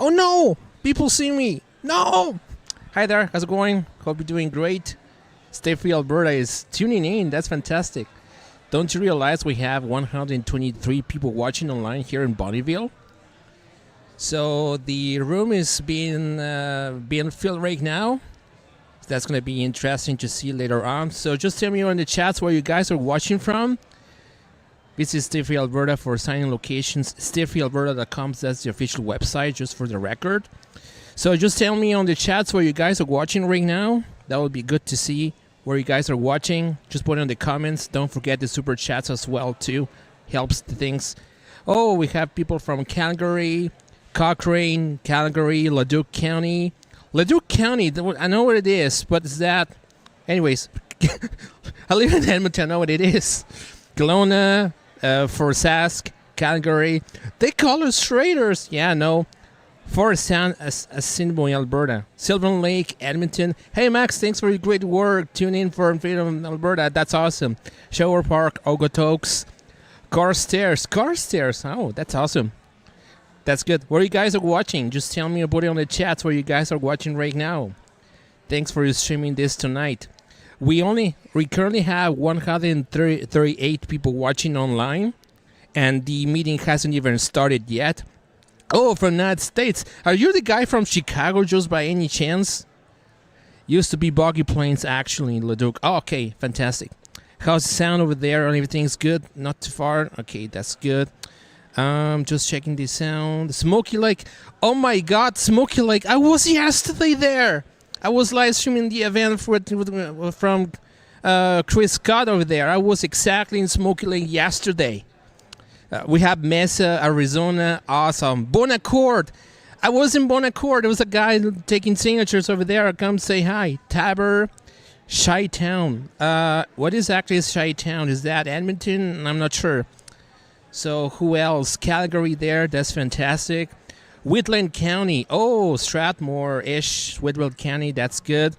Oh no! People see me! No! Hi there, how's it going? Hope you're doing great. Stay Free Alberta is tuning in. That's fantastic. Don't you realize we have 123 people watching online here in Bonnyville? So the room is being filled right now. That's going to be interesting to see later on. So just tell me in the chats where you guys are watching from. This is Stay Free Alberta for signing locations. StayFreeAlberta.com, that's the official website, just for the record. So just tell me on the chats where you guys are watching right now. That would be good to see where you guys are watching. Just put it in the comments. Don't forget the super chats as well too. Helps the things. Oh, we have people from Calgary, Cochrane, Calgary, Leduc County. Leduc County, I know what it is, but it's that. Anyways, I live in Edmonton, I know what it is. Kelowna, Fort Sask, Calgary. They call us traders. Yeah, no. Forest Town, Assiniboine, Alberta. Sylvan Lake, Edmonton. Hey, Max, thanks for your great work. Tune in for Freedom, Alberta. That's awesome. Shower Park, Okotoks. Carstairs. Oh, that's awesome. That's good. Where you guys are watching, just tell me about it on the chats where you guys are watching right now. Thanks for streaming this tonight. We currently have 138 people watching online, and the meeting hasn't even started yet. Oh, from the United States. Are you the guy from Chicago just by any chance? Used to be Boggy Plains, actually, Leduc. Oh, okay, fantastic. How's the sound over there? Everything's good? Not too far? Okay, that's good. Just checking the sound. Smoky Lake. Oh my god, Smoky Lake. I was yesterday there. I was live streaming the event from Chris Scott over there. I was exactly in Smoky Lake yesterday. We have Mesa, Arizona. Awesome. Bon Accord. I was in Bon Accord. There was a guy taking signatures over there. Come say hi. Tabor, Chi-Town. What is actually Chi-Town? Is that Edmonton? I'm not sure. So who else? Calgary there. That's fantastic. Whitland County. Oh, Strathmore-ish. Whitland County. That's good.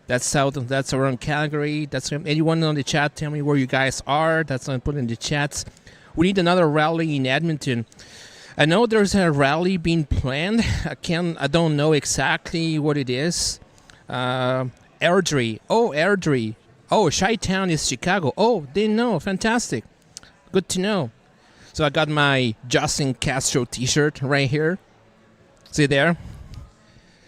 That's south. That's around Calgary. That's anyone on the chat. Tell me where you guys are. That's what I put in the chats. We need another rally in Edmonton. I know there's a rally being planned. I don't know exactly what it is. Airdrie. Oh, Airdrie. Oh, Chi-Town is Chicago. Oh, didn't know. Fantastic. Good to know. So I got my Justin Castro t-shirt right here. See there?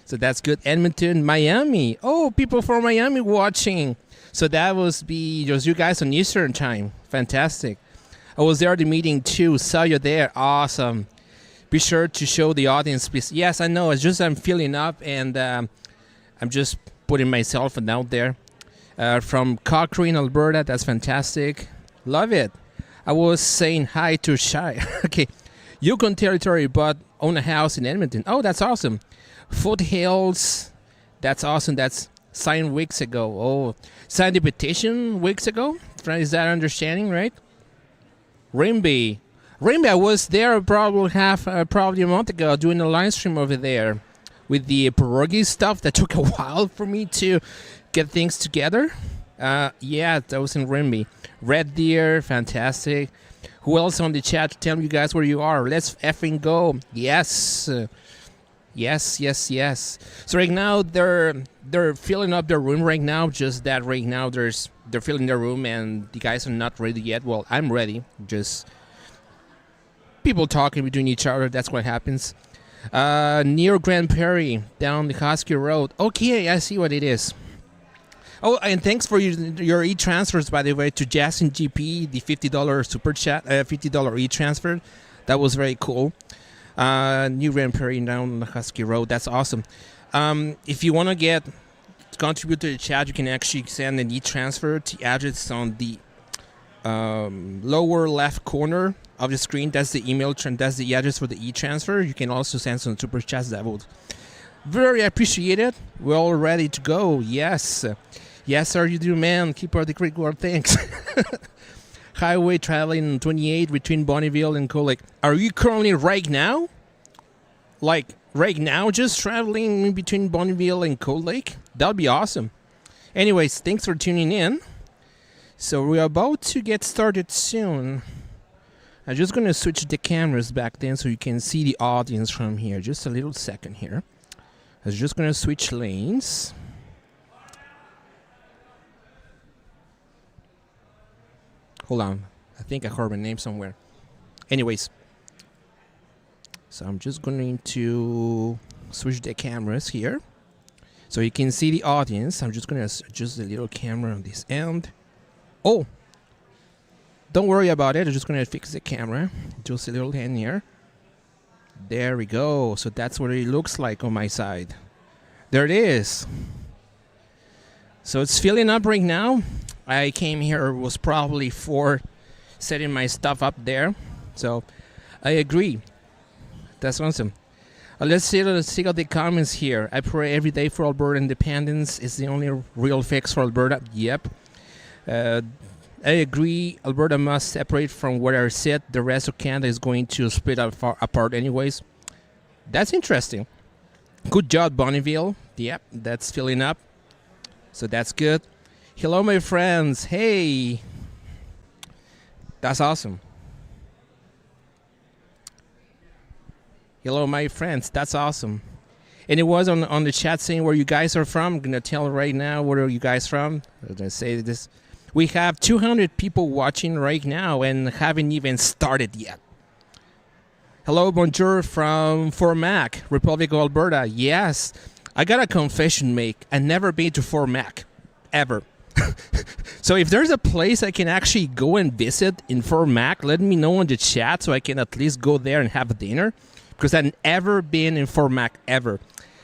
So that's good. Edmonton, Miami. Oh, people from Miami watching. So that was just you guys on Eastern time. Fantastic. I was there at the meeting too. Saw you there. Awesome. Be sure to show the audience, please. Yes, I know. It's just I'm filling up and I'm just putting myself out there. From Cochrane, Alberta. That's fantastic. Love it. I was saying hi to Shy. Okay. Yukon Territory, but own a house in Edmonton. Oh, that's awesome. Foothills. That's awesome. That's signed weeks ago. Oh, signed the petition weeks ago. Is that understanding, right? Rimby. I was there probably a month ago doing a live stream over there with the pierogi stuff. That took a while for me to get things together. Yeah, that was in Rimby. Red Deer, fantastic. Who else on the chat? Tell me you guys where you are. Let's effing go. Yes. Yes. So right now they're filling up their room right now. Just that right now they're filling their room and the guys are not ready yet. Well, I'm ready. Just people talking between each other. That's what happens. Near Grand Prairie, down the Husky Road. Okay, I see what it is. Oh, and thanks for your e-transfers, by the way, to Jason GP, the $50 super chat, $50 e-transfer. That was very cool. New Grand Prairie down the Husky Road. That's awesome. If you want to contribute to the chat, you can actually send an e-transfer to the address on the lower left corner of the screen. That's the email. That's the address for the e-transfer. You can also send some super chats. That would very appreciate it. We're all ready to go. Yes. Yes, sir, you do, man. Keep up the great work. Thanks. Highway traveling 28 between Bonnyville and Cold Lake. Are you currently right now? Like, right now, just traveling between Bonnyville and Cold Lake? That would be awesome. Anyways, thanks for tuning in. So we're about to get started soon. I'm just going to switch the cameras back then so you can see the audience from here. Just a little second here. I'm just going to switch lanes. Hold on. I think I heard my name somewhere. Anyways. So I'm just going to switch the cameras here so you can see the audience. I'm just going to adjust the little camera on this end. Oh, don't worry about it. I'm just going to fix the camera. Just a little hand here. There we go. So that's what it looks like on my side. There it is. So it's filling up right now. I came here, was probably 4 setting my stuff up there. So I agree. That's awesome. Let's see all the comments here. I pray every day for Alberta independence. It's the only real fix for Alberta. Yep. I agree. Alberta must separate from where I sit. The rest of Canada is going to split apart anyways. That's interesting. Good job, Bonnyville. Yep, that's filling up. So that's good. Hello, my friends. Hey. That's awesome. Hello, my friends. That's awesome. And it was on the chat saying where you guys are from. I'm going to tell right now where are you guys from. I'm going to say this. We have 200 people watching right now and haven't even started yet. Hello, bonjour from Fort Mac, Republic of Alberta. Yes, I got a confession to make. I've never been to Fort Mac, ever. So if there's a place I can actually go and visit in Fort Mac, let me know in the chat so I can at least go there and have dinner. Because I've never been in Fort Mac, ever.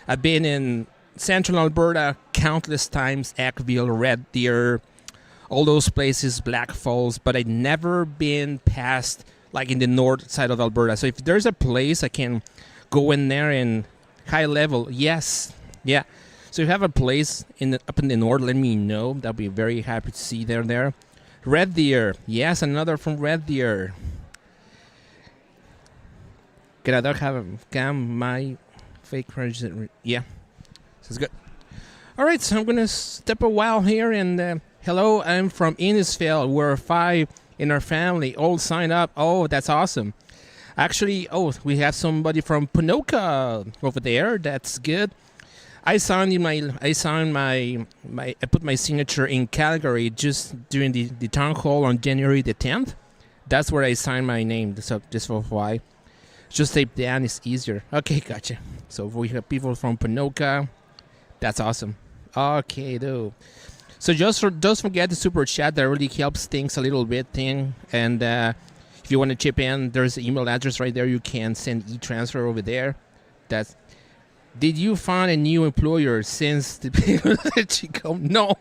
I've been in Central Alberta countless times, Eckville, Red Deer, all those places, Black Falls, but I've never been past, like in the north side of Alberta. So if there's a place I can go in there and high level, yes, yeah. So if you have a place up in the north, let me know. I'll be very happy to see there. Red Deer, yes, another from Red Deer. Can I have a cam my fake register? Yeah, sounds good. All right, so I'm gonna step a while here and hello, I'm from Innisfail. We're 5 in our family, all signed up. Oh, that's awesome. Actually, we have somebody from Ponoka over there. That's good. I put my signature in Calgary just during the town hall on January the 10th. That's where I signed my name. So just for why. Just type down, it's easier. Okay, gotcha. So we have people from Ponoka. That's awesome. Okay, though. So just forget the super chat. That really helps things a little bit. And if you want to chip in, there's an email address right there. You can send e-transfer over there. Did you find a new employer since the people that you come? No.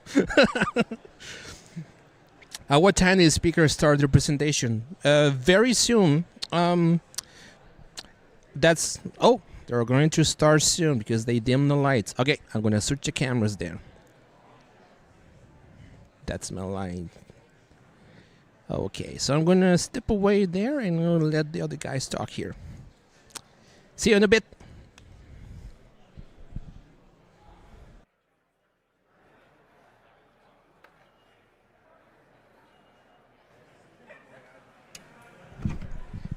At what time did the speaker start their presentation? Very soon. They're going to start soon because they dim the lights. Okay, I'm going to switch the cameras there. That's my line. Okay, so I'm going to step away there and I'm going to let the other guys talk here. See you in a bit.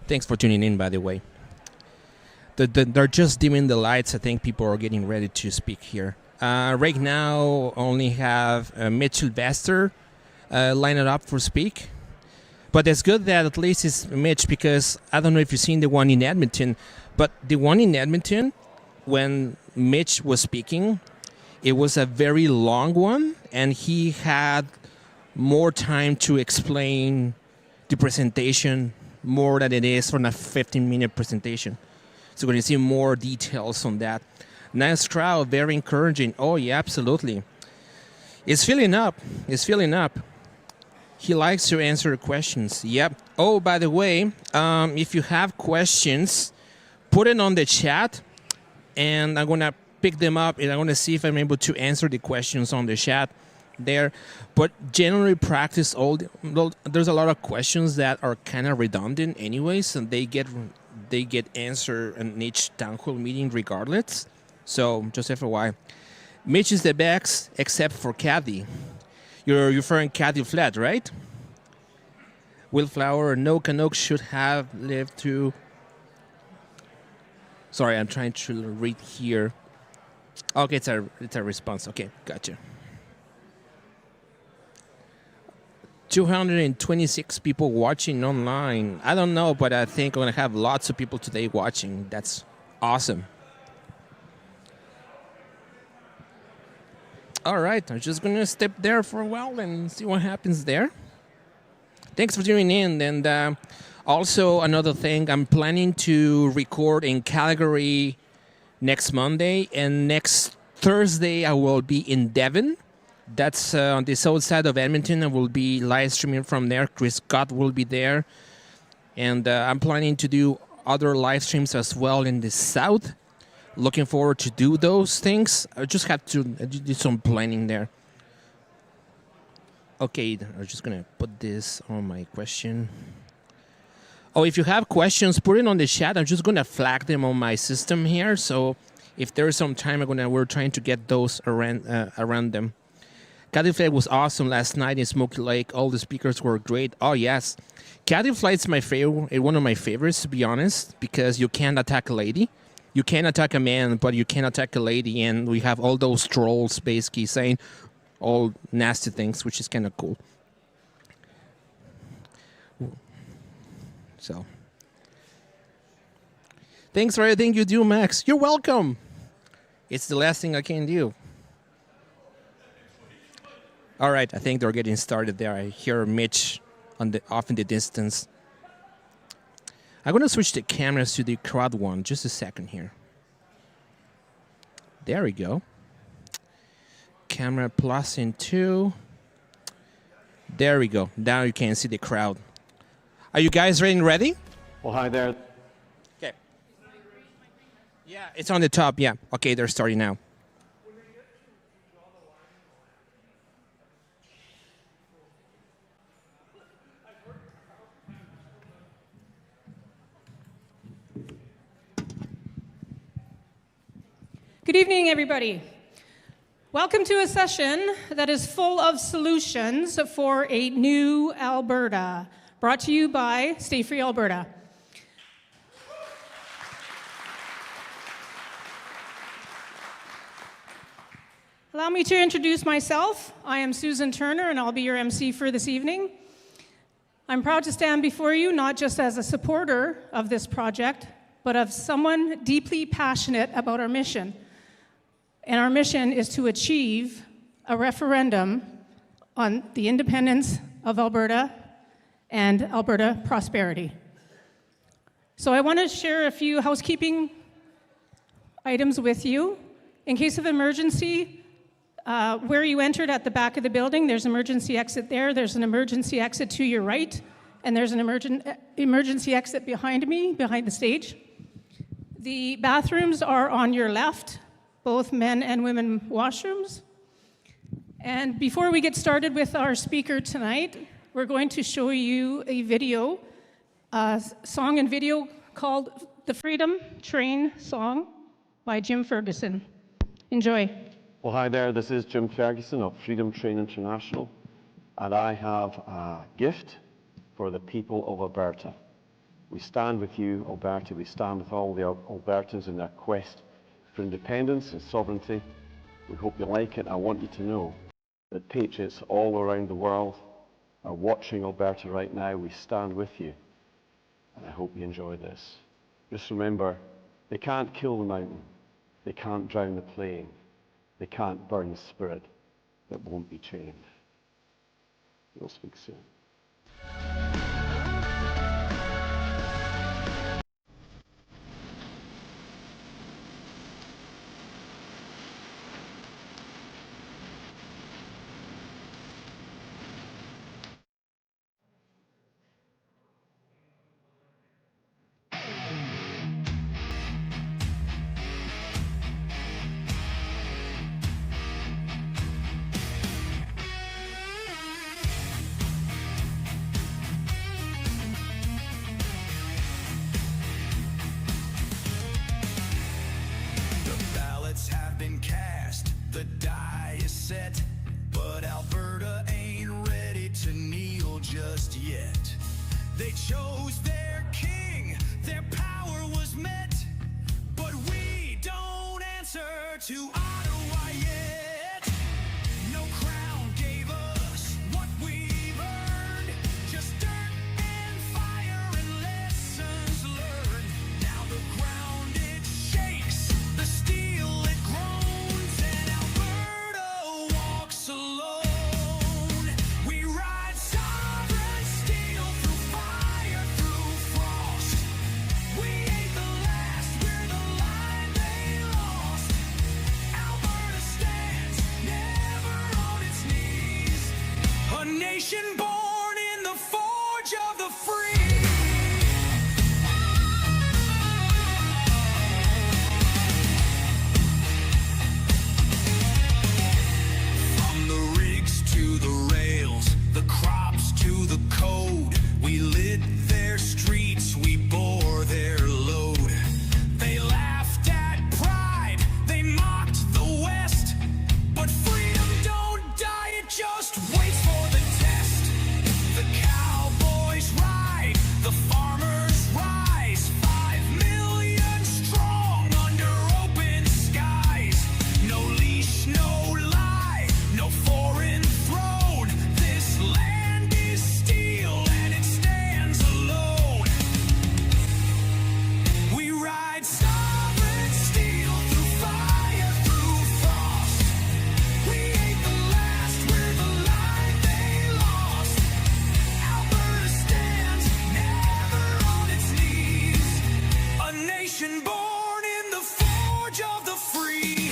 Thanks for tuning in, by the way. They're just dimming the lights. I think people are getting ready to speak here. Right now, only have Mitch Sylvester lined up for speak. But it's good that at least it's Mitch because I don't know if you've seen the one in Edmonton, but the one in Edmonton, when Mitch was speaking, it was a very long one, and he had more time to explain the presentation more than it is from a 15-minute presentation. So we're going to see more details on that. Nice crowd, very encouraging. Oh, yeah, absolutely. It's filling up. It's filling up. He likes to answer questions. Yep. Oh, by the way, if you have questions, put it on the chat, and I'm going to pick them up, and I'm going to see if I'm able to answer the questions on the chat there. But generally practice there's a lot of questions that are kind of redundant anyways, and they get answered in each town hall meeting regardless. So just FYI. Mitch is the best except for Caddy. You're referring Caddy Flat, right? Wildflower, no Canucks should have lived to... Sorry, I'm trying to read here. Okay, it's a response. Okay, gotcha. 226 people watching online. I don't know, but I think I'm going to have lots of people today watching. That's awesome. All right, I'm just going to step there for a while and see what happens there. Thanks for tuning in. And also another thing, I'm planning to record in Calgary next Monday, and next Thursday I will be in Devon. That's on the south side of Edmonton. I will be live streaming from there. Chris Scott will be there. And I'm planning to do other live streams as well in the south. Looking forward to do those things. I just have to do some planning there. Okay, I'm just going to put this on my question. Oh, if you have questions, put it on the chat. I'm just going to flag them on my system here. So if there is some time, we're trying to get those around them. Caddy was awesome last night in Smoky Lake. All the speakers were great. Oh, yes. Caddy Flight's my favorite, one of my favorites, to be honest, because you can't attack a lady. You can attack a man, but you can't attack a lady. And we have all those trolls basically saying all nasty things, which is kind of cool. So, thanks for everything you do, Max. You're welcome. It's the last thing I can do. All right, I think they're getting started there. I hear Mitch off in the distance. I'm going to switch the cameras to the crowd one. Just a second here. There we go. Camera plus in 2. There we go. Now you can see the crowd. Are you guys ready? Well, hi there. Okay. Yeah, it's on the top. Yeah. Okay, they're starting now. Good evening, everybody. Welcome to a session that is full of solutions for a new Alberta, brought to you by Stay Free Alberta. Allow me to introduce myself. I am Susan Turner, and I'll be your MC for this evening. I'm proud to stand before you not just as a supporter of this project, but of someone deeply passionate about our mission. And our mission is to achieve a referendum on the independence of Alberta and Alberta prosperity. So I want to share a few housekeeping items with you. In case of emergency, where you entered at the back of the building, there's an emergency exit there, there's an emergency exit to your right, and there's an emergency exit behind me, behind the stage. The bathrooms are on your left, both men and women washrooms. And before we get started with our speaker tonight, we're going to show you a video, a song and video called The Freedom Train Song by Jim Ferguson. Enjoy. Well, hi there. This is Jim Ferguson of Freedom Train International, and I have a gift for the people of Alberta. We stand with you, Alberta. We stand with all the Albertans in their quest for independence and sovereignty. We hope you like it. I want you to know that patriots all around the world are watching Alberta right now. We stand with you, and I hope you enjoy this. Just remember, they can't kill the mountain. They can't drown the plane. They can't burn the spirit that won't be chained. We'll speak soon. They chose their king, their power was met, but we don't answer to Ottawa yet. No crown gave us what we've earned, just dirt and fire and lessons learned. Now the ground it shakes, the steel it groans, and Alberta walks alone. We ride sovereign steel through fire, through frost. We ain't the last, we're the line they lost. Alberta stands, never on its knees. A nation born in the forge of the free. From the rigs to the rails, the crops to the code, we lit their streets, we bore their load. They laughed at pride, they mocked the West, but freedom don't die, it just waits for the test. The cowboys ride, the farmers rise, 5 million strong under open skies. No leash, no lie, no foreign throne. This land is steel and it stands alone. We ride sovereign steel through fire, through frost. We ain't the last, we're the line they lost. Alberta stands, never on its knees. A nation born in the forge of the free.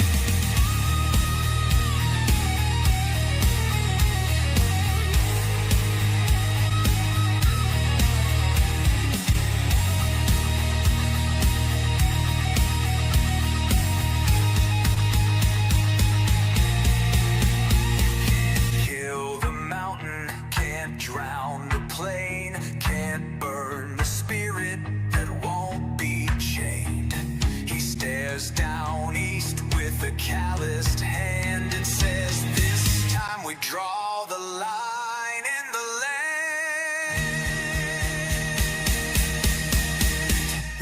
Kill the mountain, can't drown the plain, can't burn the spirit that won't be chained. He stares down east with a calloused hand and says, this time we draw the line in the land.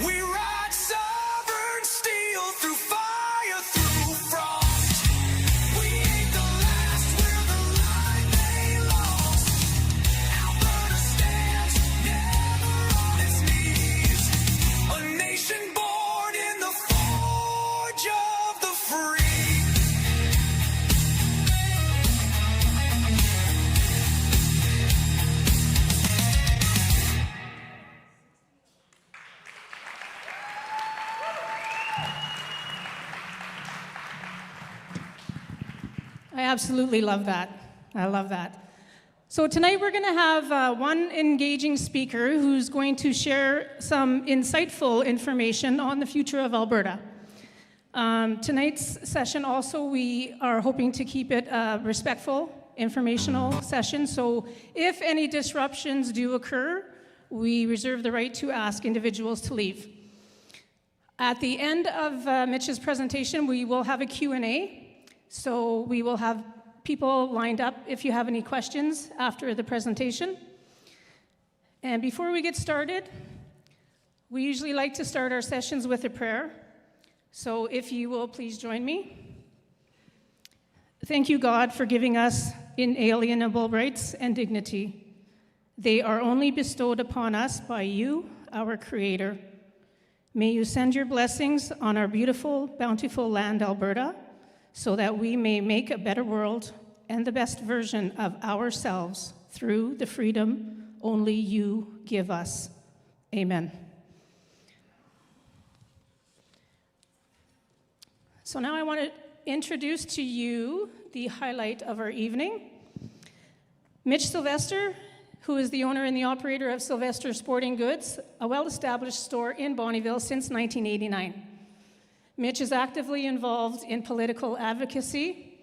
We ride sovereign steel through fire, through frost. We ain't the last, we're the line they lost. Alberta stands, never on its knees. A nation born in the forge of the free. I absolutely love that. I love that. So tonight we're going to have one engaging speaker who's going to share some insightful information on the future of Alberta. Tonight's session also, we are hoping to keep it a respectful, informational session. So if any disruptions do occur, we reserve the right to ask individuals to leave. At the end of Mitch's presentation, we will have a Q&A. So we will have people lined up if you have any questions after the presentation. And before we get started, we usually like to start our sessions with a prayer. So if you will please join me. Thank you, God, for giving us inalienable rights and dignity. They are only bestowed upon us by you, our Creator. May you send your blessings on our beautiful, bountiful land, Alberta, so that we may make a better world and the best version of ourselves through the freedom only you give us. Amen. So now I want to introduce to you the highlight of our evening. Mitch Sylvester, who is the owner and the operator of Sylvester Sporting Goods, a well-established store in Bonnyville since 1989. Mitch is actively involved in political advocacy.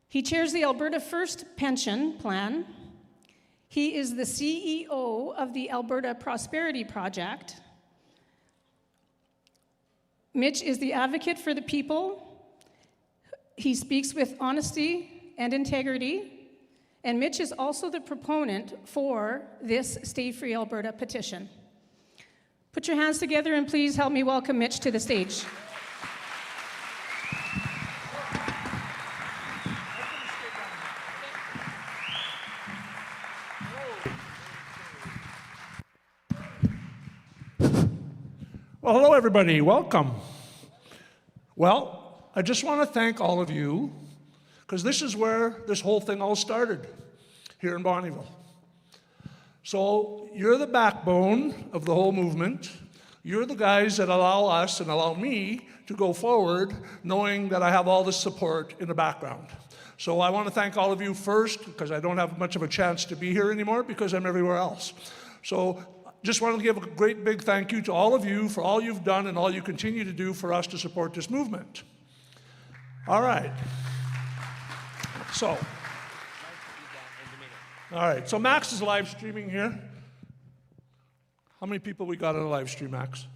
He chairs the Alberta First Pension Plan. He is the CEO of the Alberta Prosperity Project. Mitch is the advocate for the people. He speaks with honesty and integrity, And Mitch is also the proponent for this Stay Free Alberta petition. Put your hands together and please help me welcome Mitch to the stage. Well, hello, everybody. Welcome. Well, I just want to thank all of you, because this is where this whole thing all started, here in Bonnyville. So you're the backbone of the whole movement. You're the guys that allow us and allow me to go forward, knowing that I have all this support in the background. So I want to thank all of you first, because I don't have much of a chance to be here anymore because I'm everywhere else. So just wanted to give a great big thank you to all of you for all you've done and all you continue to do for us to support this movement. All right. So Max is live streaming here. How many people we got on the live stream, Max?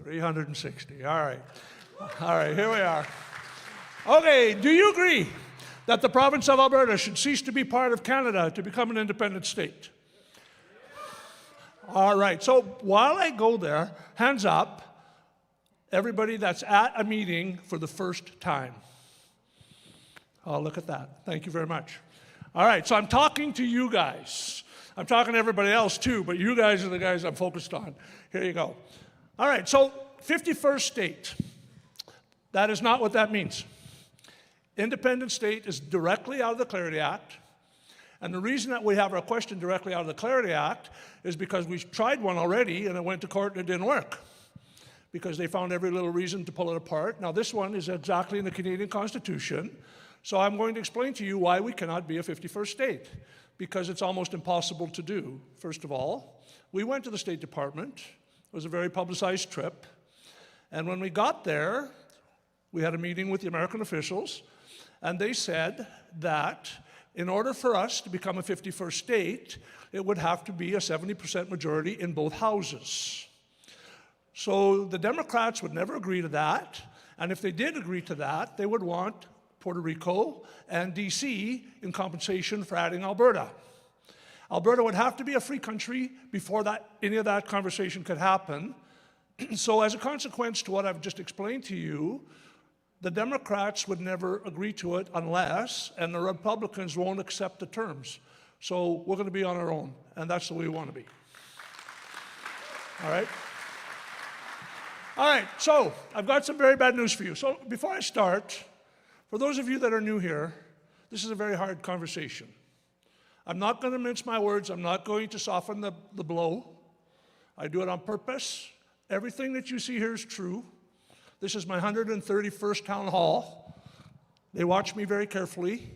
360. All right. All right, here we are. Okay, do you agree that the province of Alberta should cease to be part of Canada to become an independent state? All right, so while I go there, hands up, everybody that's at a meeting for the first time. Oh, look at that. Thank you very much. All right, so I'm talking to you guys. I'm talking to everybody else too, but you guys are the guys I'm focused on. Here you go. All right, so 51st state. That is not what that means. Independent state is directly out of the Clarity Act. And the reason that we have our question directly out of the Clarity Act is because we tried one already and it went to court and it didn't work, because they found every little reason to pull it apart. Now this one is exactly in the Canadian Constitution. So I'm going to explain to you why we cannot be a 51st state, because it's almost impossible to do. First of all, we went to the State Department. It was a very publicized trip. And when we got there, we had a meeting with the American officials, and they said that in order for us to become a 51st state, it would have to be a 70% majority in both houses. So the Democrats would never agree to that, and if they did agree to that, they would want Puerto Rico and DC in compensation for adding Alberta. Alberta would have to be a free country before any of that conversation could happen. So as a consequence to what I've just explained to you, the Democrats would never agree to it unless, and the Republicans won't accept the terms. So we're going to be on our own, and that's the way we want to be. All right? All right, so I've got some very bad news for you. So before I start, for those of you that are new here, this is a very hard conversation. I'm not going to mince my words. I'm not going to soften the blow. I do it on purpose. Everything that you see here is true. This is my 131st town hall. They watch me very carefully,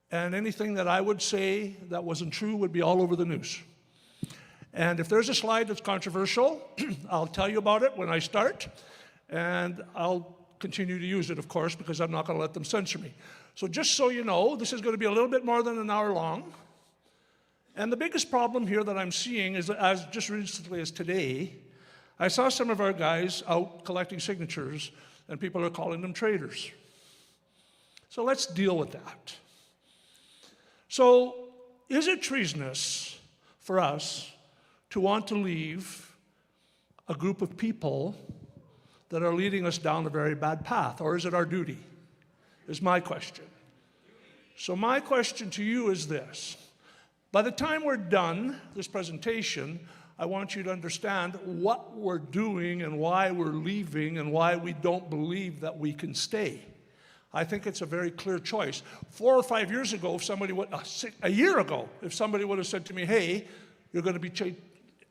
and anything that I would say that wasn't true would be all over the news. And if there's a slide that's controversial, I'll tell you about it when I start, and I'll continue to use it, of course, because I'm not going to let them censor me. So just so you know, this is going to be a little bit more than an hour long. And the biggest problem here that I'm seeing is, as just recently as today, I saw some of our guys out collecting signatures, and people are calling them traitors. So let's deal with that. So is it treasonous for us to want to leave a group of people that are leading us down a very bad path, or is it our duty? Is my question. So my question to you is this. By the time we're done this presentation, I want you to understand what we're doing and why we're leaving and why we don't believe that we can stay. I think it's a very clear choice. 4 or 5 years ago, if somebody would, a year ago, if somebody would have said to me, hey, you're going to be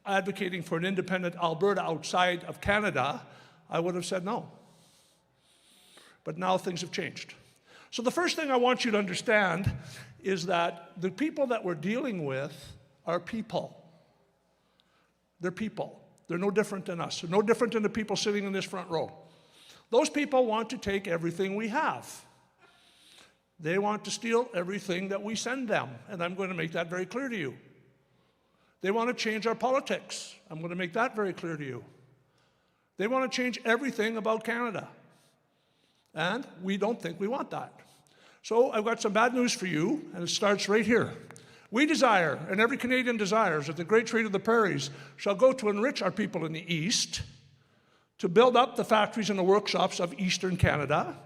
advocating for an independent Alberta outside of Canada, I would have said no. But now things have changed. So the first thing I want you to understand is that the people that we're dealing with are people. They're people. They're no different than us. They're no different than the people sitting in this front row. Those people want to take everything we have. They want to steal everything that we send them, and I'm going to make that very clear to you. They want to change our politics. I'm going to make that very clear to you. They want to change everything about Canada, and we don't think we want that. So I've got some bad news for you, and it starts right here. We desire, and every Canadian desires, that the great trade of the prairies shall go to enrich our people in the East, to build up the factories and the workshops of Eastern Canada,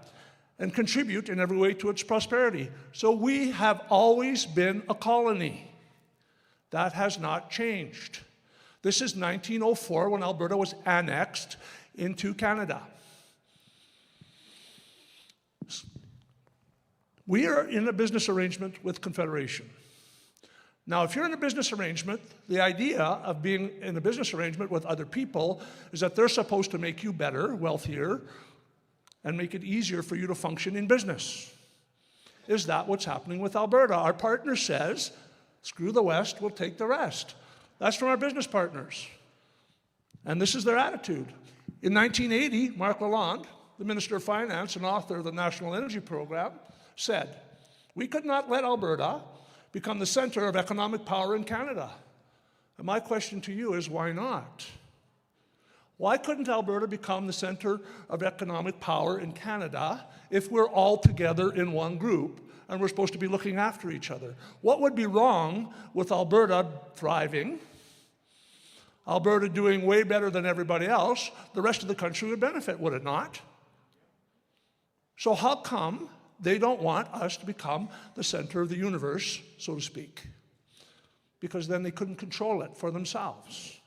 and contribute in every way to its prosperity. So we have always been a colony. That has not changed. This is 1904 when Alberta was annexed into Canada. We are in a business arrangement with Confederation. Now, if you're in a business arrangement, the idea of being in a business arrangement with other people is that they're supposed to make you better, wealthier, and make it easier for you to function in business. Is that what's happening with Alberta? Our partner says, screw the West, we'll take the rest. That's from our business partners. And this is their attitude. In 1980, Marc Lalonde, the Minister of Finance and author of the National Energy Program, said, we could not let Alberta become the center of economic power in Canada. And my question to you is, why not? Why couldn't Alberta become the center of economic power in Canada if we're all together in one group and we're supposed to be looking after each other? What would be wrong with Alberta thriving, Alberta doing way better than everybody else? The rest of the country would benefit, would it not? So how come they don't want us to become the center of the universe, so to speak? Because then they couldn't control it for themselves.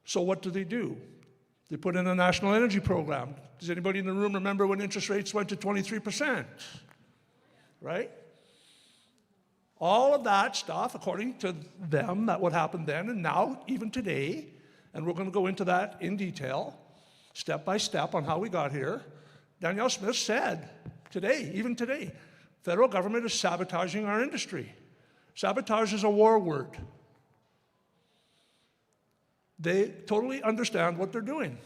So what do? They put in a national energy program. Does anybody in the room remember when interest rates went to 23%? Right? All of that stuff, according to them, that would happen then and now, even today, and we're going to go into that in detail, step by step on how we got here. Danielle Smith said today, even today, federal government is sabotaging our industry. Sabotage is a war word. They totally understand what they're doing.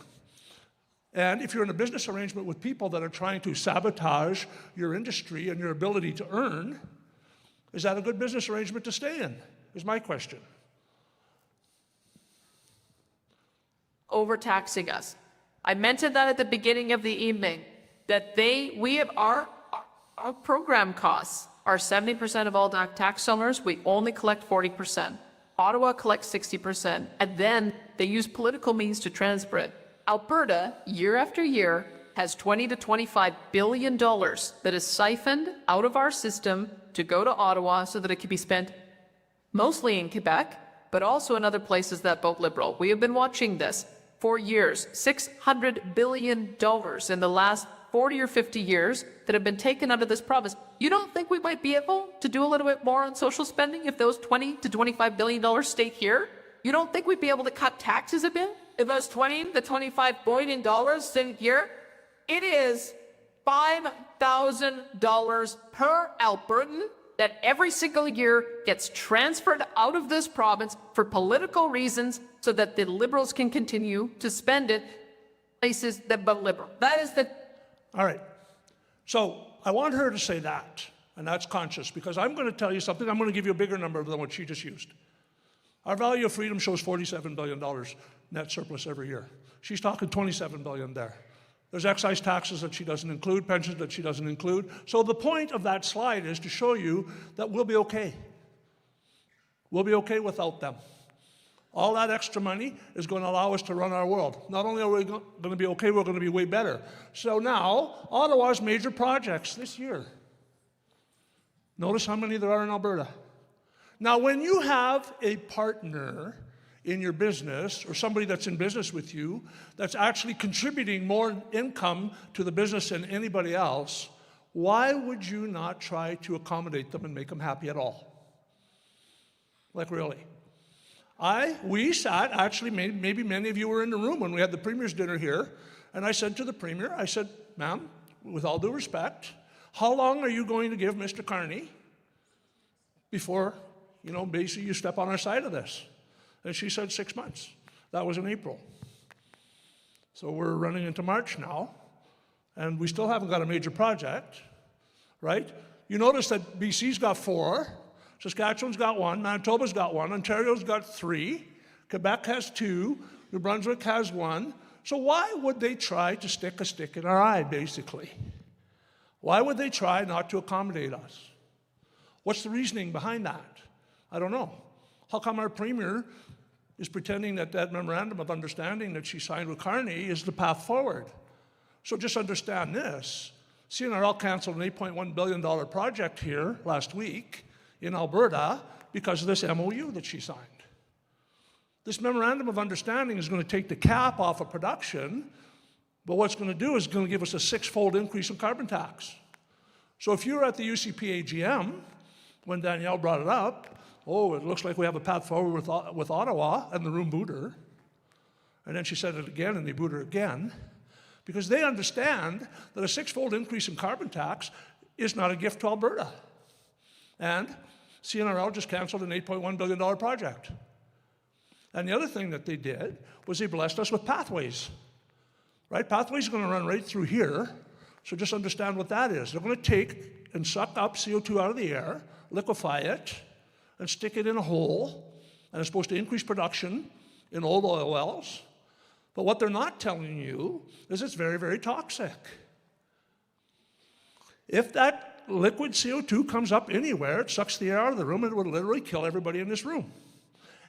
And if you're in a business arrangement with people that are trying to sabotage your industry and your ability to earn, is that a good business arrangement to stay in, is my question. Overtaxing us. I mentioned that at the beginning of the evening, that we have our program costs are 70% of all tax dollars. We only collect 40%. Ottawa collects 60%, and then they use political means to transfer it. Alberta, year after year, has $20 to $25 billion that is siphoned out of our system to go to Ottawa so that it can be spent mostly in Quebec, but also in other places that vote Liberal. We have been watching this for years. $600 billion in the last 40 or 50 years that have been taken out of this province. You don't think we might be able to do a little bit more on social spending if those $20 to $25 billion stayed here? You don't think we'd be able to cut taxes a bit if those $20 to $25 billion stayed here? It is $5,000 per Albertan that every single year gets transferred out of this province for political reasons so that the Liberals can continue to spend it places that vote Liberal. That is the... All right. So I want her to say that, and that's conscious, because I'm going to tell you something. I'm going to give you a bigger number than what she just used. Our value of freedom shows $47 billion net surplus every year. She's talking $27 billion there. There's excise taxes that she doesn't include, pensions that she doesn't include. So the point of that slide is to show you that we'll be okay. We'll be okay without them. All that extra money is going to allow us to run our world. Not only are we going to be okay, we're going to be way better. So now, Ottawa's major projects this year. Notice how many there are in Alberta. Now, when you have a partner in your business, or somebody that's in business with you, that's actually contributing more income to the business than anybody else, why would you not try to accommodate them and make them happy at all? Like, really? We sat, actually, maybe many of you were in the room when we had the Premier's dinner here, and I said to the Premier, I said, ma'am, with all due respect, how long are you going to give Mr. Carney before, basically you step on our side of this? And she said 6 months. That was in April. So we're running into March now, and we still haven't got a major project, right? You notice that BC's got 4, Saskatchewan's got 1, Manitoba's got 1, Ontario's got 3, Quebec has 2, New Brunswick has 1. So why would they try to stick a stick in our eye, basically? Why would they try not to accommodate us? What's the reasoning behind that? I don't know. How come our premier is pretending that that memorandum of understanding that she signed with Carney is the path forward? So just understand this. CNRL canceled an $8.1 billion project here last week in Alberta because of this MOU that she signed. This memorandum of understanding is going to take the cap off of production, but what's going to do is going to give us a 6-fold increase in carbon tax. So if you were at the UCP AGM, when Danielle brought it up, oh, it looks like we have a path forward with Ottawa, and the room booed her. And then she said it again, and they booed her again, because they understand that a 6-fold increase in carbon tax is not a gift to Alberta. And CNRL just canceled an $8.1 billion project. And the other thing that they did was they blessed us with pathways. Right? Pathways are going to run right through here, so just understand what that is. They're going to take and suck up CO2 out of the air, liquefy it, and stick it in a hole, and it's supposed to increase production in old oil wells. But what they're not telling you is it's very, very toxic. If that liquid CO2 comes up anywhere, it sucks the air out of the room, and it would literally kill everybody in this room.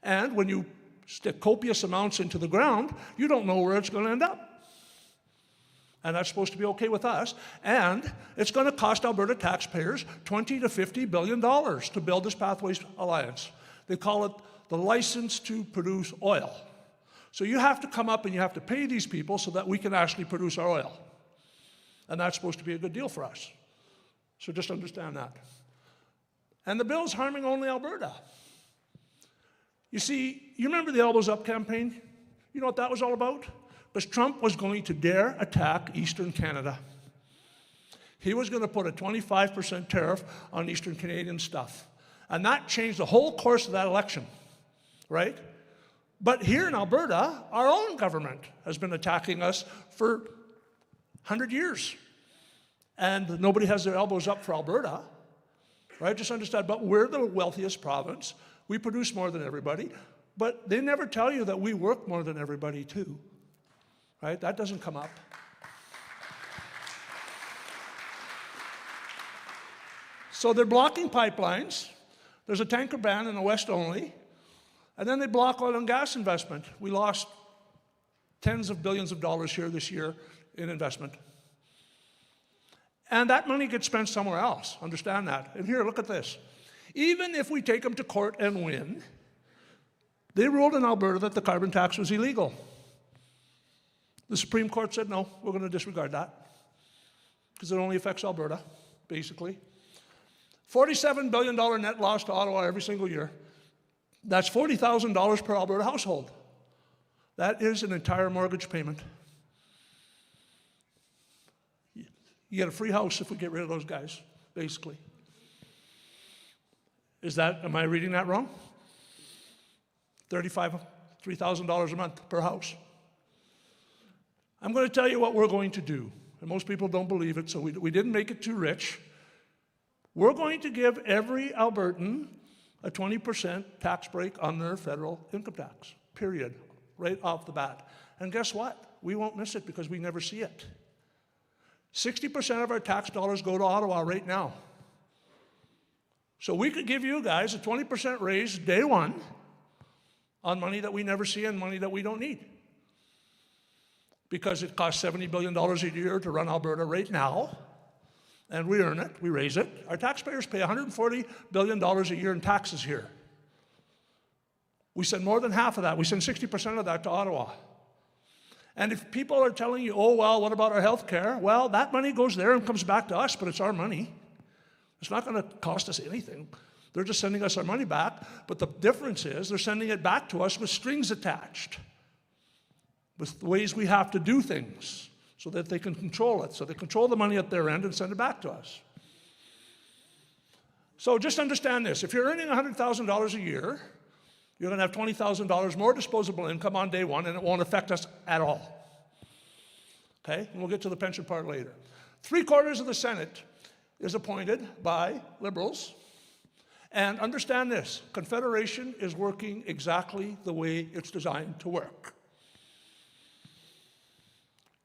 And when you stick copious amounts into the ground, you don't know where it's going to end up. And that's supposed to be okay with us. And it's going to cost Alberta taxpayers $20 to $50 billion to build this Pathways Alliance. They call it the license to produce oil. So you have to come up and you have to pay these people so that we can actually produce our oil. And that's supposed to be a good deal for us. So just understand that. And the bill's harming only Alberta. You see, you remember the Elbows Up campaign? You know what that was all about? Because Trump was going to dare attack Eastern Canada. He was going to put a 25% tariff on Eastern Canadian stuff. And that changed the whole course of that election, right? But here in Alberta, our own government has been attacking us for 100 years. And nobody has their elbows up for Alberta, right? Just understand, but we're the wealthiest province. We produce more than everybody. But they never tell you that we work more than everybody, too. Right? That doesn't come up. So they're blocking pipelines. There's a tanker ban in the West only. And then they block oil and gas investment. We lost tens of billions of dollars here this year in investment. And that money gets spent somewhere else. Understand that. And here, look at this. Even if we take them to court and win, they ruled in Alberta that the carbon tax was illegal. The Supreme Court said, no, we're going to disregard that because it only affects Alberta, basically. $47 billion net loss to Ottawa every single year. That's $40,000 per Alberta household. That is an entire mortgage payment. You get a free house if we get rid of those guys, basically. Am I reading that wrong? $3,000 a month per house. I'm going to tell you what we're going to do. And most people don't believe it, so we didn't make it too rich. We're going to give every Albertan a 20% tax break on their federal income tax, period, right off the bat. And guess what? We won't miss it because we never see it. 60% of our tax dollars go to Ottawa right now. So we could give you guys a 20% raise day one on money that we never see and money that we don't need. Because it costs $70 billion a year to run Alberta right now, and we earn it, we raise it. Our taxpayers pay $140 billion a year in taxes here. We send more than half of that. We send 60% of that to Ottawa. And if people are telling you, oh, well, what about our health care? Well, that money goes there and comes back to us, but it's our money. It's not going to cost us anything. They're just sending us our money back, but the difference is they're sending it back to us with strings attached, with the ways we have to do things so that they can control it. So they control the money at their end and send it back to us. So just understand this. If you're earning $100,000 a year, you're going to have $20,000 more disposable income on day one, and it won't affect us at all. Okay? And we'll get to the pension part later. 3/4 of the Senate is appointed by Liberals. And understand this. Confederation is working exactly the way it's designed to work.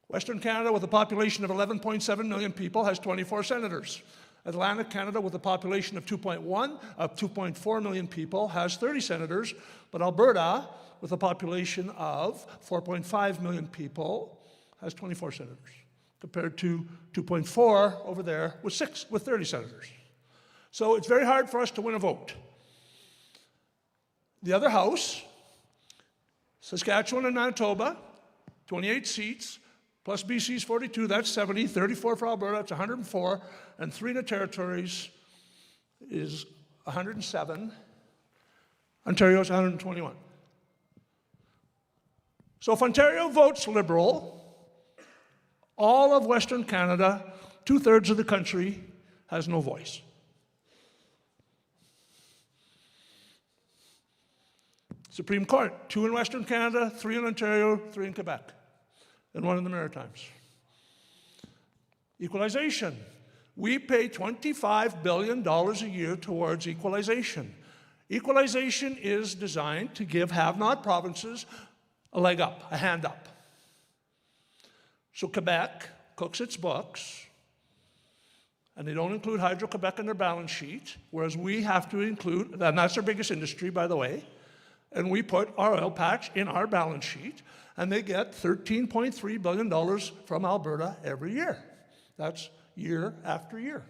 Western Canada, with a population of 11.7 million people, has 24 senators. Atlantic Canada, with a population of 2.4 million people, has 30 senators. But Alberta, with a population of 4.5 million people, has 24 senators, compared to 2.4 over there with 30 senators. So it's very hard for us to win a vote. The other house, Saskatchewan and Manitoba, 28 seats, plus BC's 42, that's 70, 34 for Alberta, that's 104, and 3 in the territories is 107. Ontario's 121. So if Ontario votes Liberal, all of Western Canada, 2/3 of the country, has no voice. Supreme Court, 2 in Western Canada, 3 in Ontario, 3 in Quebec, and 1 in the Maritimes. Equalization. We pay $25 billion a year towards equalization. Equalization is designed to give have-not provinces a leg up, a hand up. So Quebec cooks its books, and they don't include Hydro-Quebec in their balance sheet, whereas we have to include, and that's their biggest industry, by the way, and we put our oil patch in our balance sheet, and they get $13.3 billion from Alberta every year. That's year after year.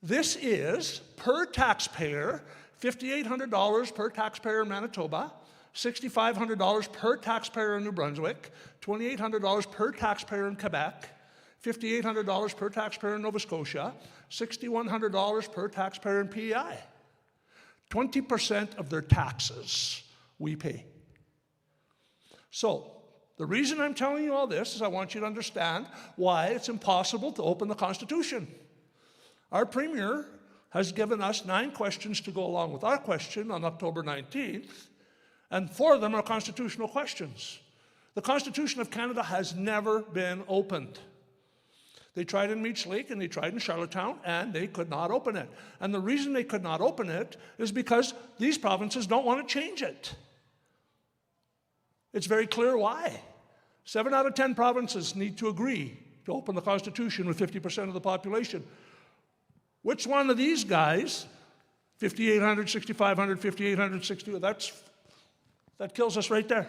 This is, per taxpayer, $5,800 per taxpayer in Manitoba, $6,500 per taxpayer in New Brunswick, $2,800 per taxpayer in Quebec, $5,800 per taxpayer in Nova Scotia, $6,100 per taxpayer in PEI. 20% of their taxes we pay. So, the reason I'm telling you all this is I want you to understand why it's impossible to open the Constitution. Our Premier has given us 9 questions to go along with our question on October 19th, and 4 of them are constitutional questions. The Constitution of Canada has never been opened. They tried in Meech Lake and they tried in Charlottetown, and they could not open it. And the reason they could not open it is because these provinces don't want to change it. It's very clear why. 7 out of 10 provinces need to agree to open the Constitution with 50% of the population. Which one of these guys, 5,800, 6,500, 5,800, 6,200, that kills us right there.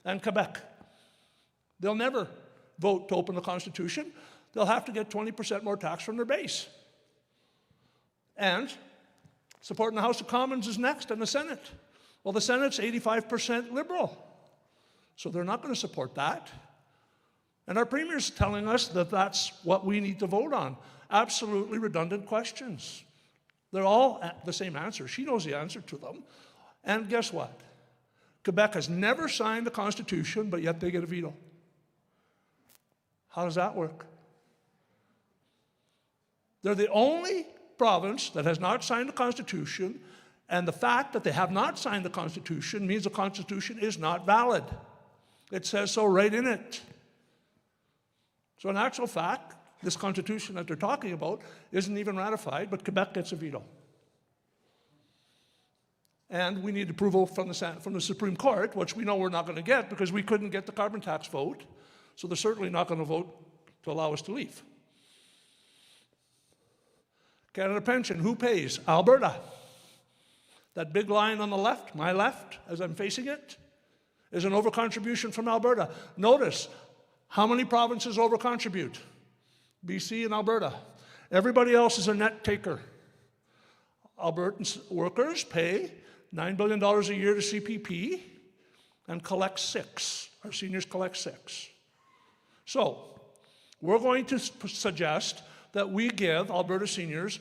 And Quebec. They'll never vote to open the Constitution. They'll have to get 20% more tax from their base. And support in the House of Commons is next, and the Senate. Well, the Senate's 85% Liberal. So they're not going to support that. And our Premier's telling us that that's what we need to vote on. Absolutely redundant questions. They're all the same answer. She knows the answer to them. And guess what? Quebec has never signed the Constitution, but yet they get a veto. How does that work? They're the only province that has not signed the Constitution, and the fact that they have not signed the Constitution means the Constitution is not valid. It says so right in it. So in actual fact, this Constitution that they're talking about isn't even ratified, but Quebec gets a veto. And we need approval from the Supreme Court, which we know we're not going to get because we couldn't get the carbon tax vote. So they're certainly not going to vote to allow us to leave. Canada Pension, who pays? Alberta. That big line on the left, my left, as I'm facing it, is an overcontribution from Alberta. Notice how many provinces overcontribute? BC and Alberta. Everybody else is a net taker. Albertan workers pay $9 billion a year to CPP and collect 6. Our seniors collect 6. So, we're going to suggest that we give Alberta seniors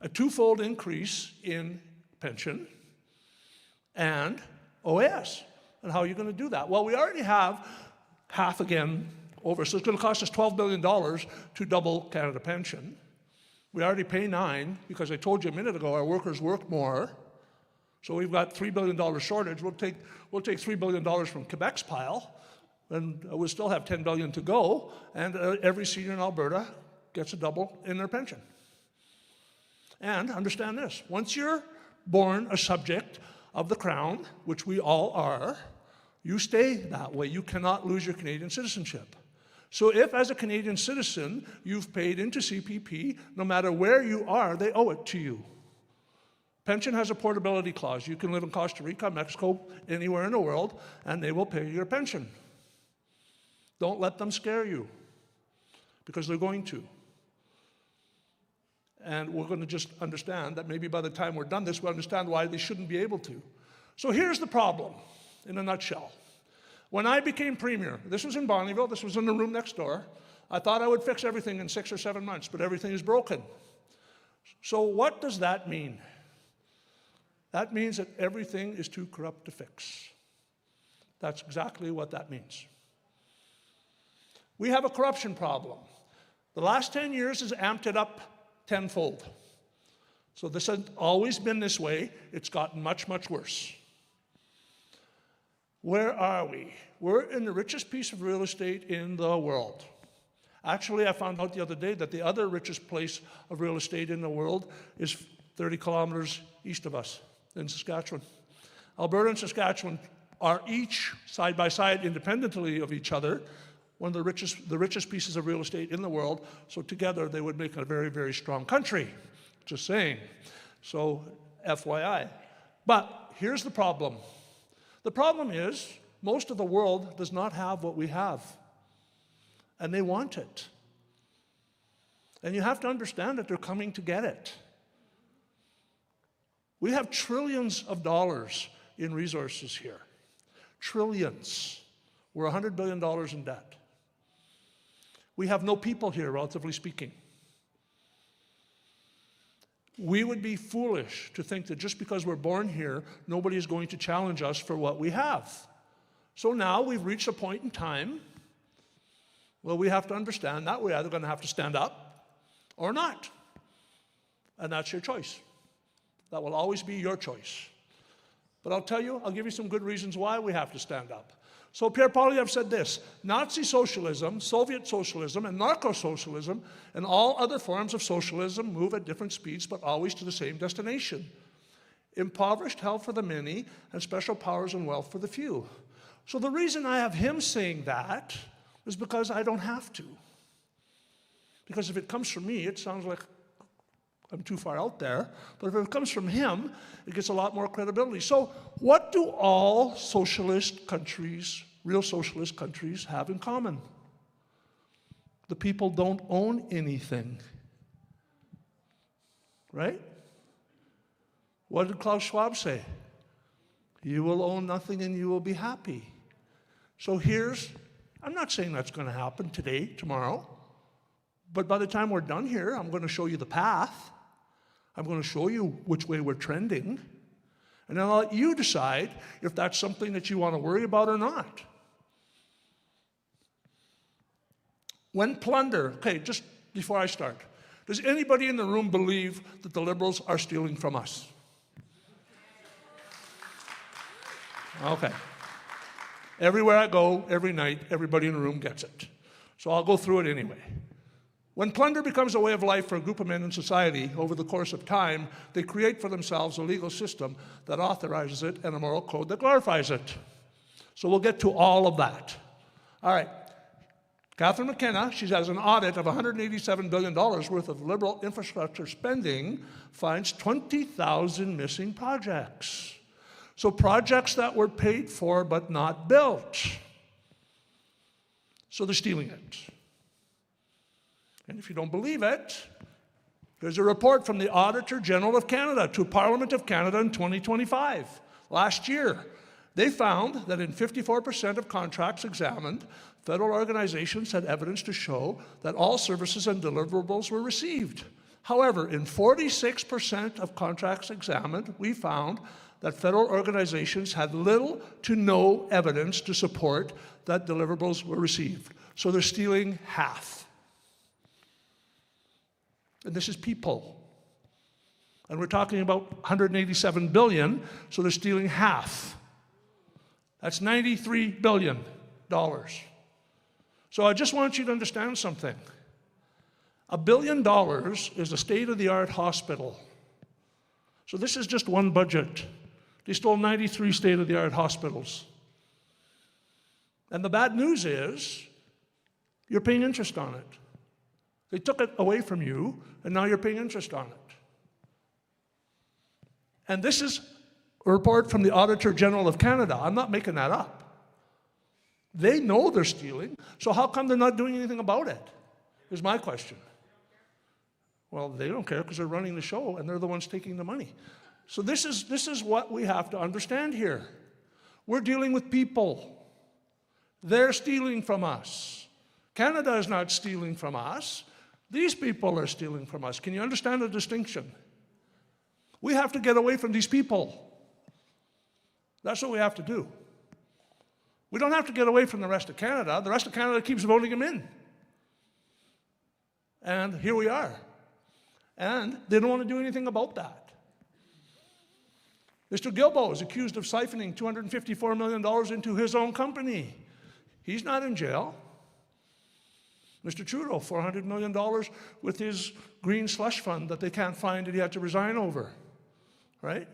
a 2-fold increase in pension and OAS. And how are you going to do that? Well, we already have half again over, so it's going to cost us $12 billion to double Canada Pension. We already pay 9 because I told you a minute ago our workers work more. So we've got $3 billion shortage. We'll take $3 billion from Quebec's pile, and we'll still have $10 billion to go, and every senior in Alberta gets a double in their pension. And understand this, once you're born a subject of the Crown, which we all are, You stay that way. You cannot lose your Canadian citizenship. So if, as a Canadian citizen, you've paid into CPP, no matter where you are, they owe it to you. Pension has a portability clause. You can live in Costa Rica, Mexico, anywhere in the world, and they will pay your pension. Don't let them scare you, because they're going to. And we're going to just understand that maybe by the time we're done this, we'll understand why they shouldn't be able to. So here's the problem, in a nutshell. When I became Premier, this was in Bonnyville, this was in the room next door, I thought I would fix everything in 6 or 7 months, but everything is broken. So what does that mean? That means that everything is too corrupt to fix. That's exactly what that means. We have a corruption problem. The last 10 years has amped it up tenfold. So this has always been this way. It's gotten much, much worse. Where are we? We're in the richest piece of real estate in the world. Actually, I found out the other day that the other richest place of real estate in the world is 30 kilometers east of us in Saskatchewan. Alberta and Saskatchewan are each, side by side, independently of each other, one of the richest pieces of real estate in the world. So together they would make a very, very strong country. Just saying. So FYI. But here's the problem. The problem is most of the world does not have what we have. And they want it. And you have to understand that they're coming to get it. We have trillions of dollars in resources here. Trillions. We're $100 billion in debt. We have no people here, relatively speaking. We would be foolish to think that just because we're born here, nobody is going to challenge us for what we have. So now we've reached a point in time where we have to understand that we're either going to have to stand up or not. And that's your choice. That will always be your choice. But I'll give you some good reasons why we have to stand up. So Pierre Poilievre said this: Nazi socialism, Soviet socialism, and narco-socialism, and all other forms of socialism move at different speeds, but always to the same destination. Impoverished health for the many, and special powers and wealth for the few. So the reason I have him saying that is because I don't have to. Because if it comes from me, it sounds like I'm too far out there. But if it comes from him, it gets a lot more credibility. So what do all socialist countries, real socialist countries, have in common? The people don't own anything. Right? What did Klaus Schwab say? You will own nothing and you will be happy. So I'm not saying that's going to happen today, tomorrow. But by the time we're done here, I'm going to show you the path. I'm going to show you which way we're trending. And then I'll let you decide if that's something that you want to worry about or not. When plunder, okay, just before I start, does anybody in the room believe that the Liberals are stealing from us? Okay. Everywhere I go, every night, everybody in the room gets it. So I'll go through it anyway. When plunder becomes a way of life for a group of men in society, over the course of time, they create for themselves a legal system that authorizes it and a moral code that glorifies it. So we'll get to all of that. All right. Catherine McKenna, she has an audit of $187 billion worth of Liberal infrastructure spending, finds 20,000 missing projects. So projects that were paid for but not built. So they're stealing it. And if you don't believe it, there's a report from the Auditor General of Canada to Parliament of Canada in 2025. Last year, they found that in 54% of contracts examined, federal organizations had evidence to show that all services and deliverables were received. However, in 46% of contracts examined, we found that federal organizations had little to no evidence to support that deliverables were received. So they're stealing half. And this is people. And we're talking about $187 billion, so they're stealing half. That's $93 billion. So I just want you to understand something. $1 billion is a state-of-the-art hospital. So this is just one budget. They stole 93 state-of-the-art hospitals. And the bad news is you're paying interest on it. They took it away from you, and now you're paying interest on it. And this is a report from the Auditor General of Canada. I'm not making that up. They know they're stealing, so how come they're not doing anything about it, is my question. Well, they don't care because they're running the show, and they're the ones taking the money. So this is what we have to understand here. We're dealing with people. They're stealing from us. Canada is not stealing from us. These people are stealing from us. Can you understand the distinction? We have to get away from these people. That's what we have to do. We don't have to get away from the rest of Canada. The rest of Canada keeps voting them in. And here we are. And they don't want to do anything about that. Mr. Guilbeault is accused of siphoning $254 million into his own company. He's not in jail. Mr. Trudeau, $400 million with his green slush fund that they can't find that he had to resign over, right?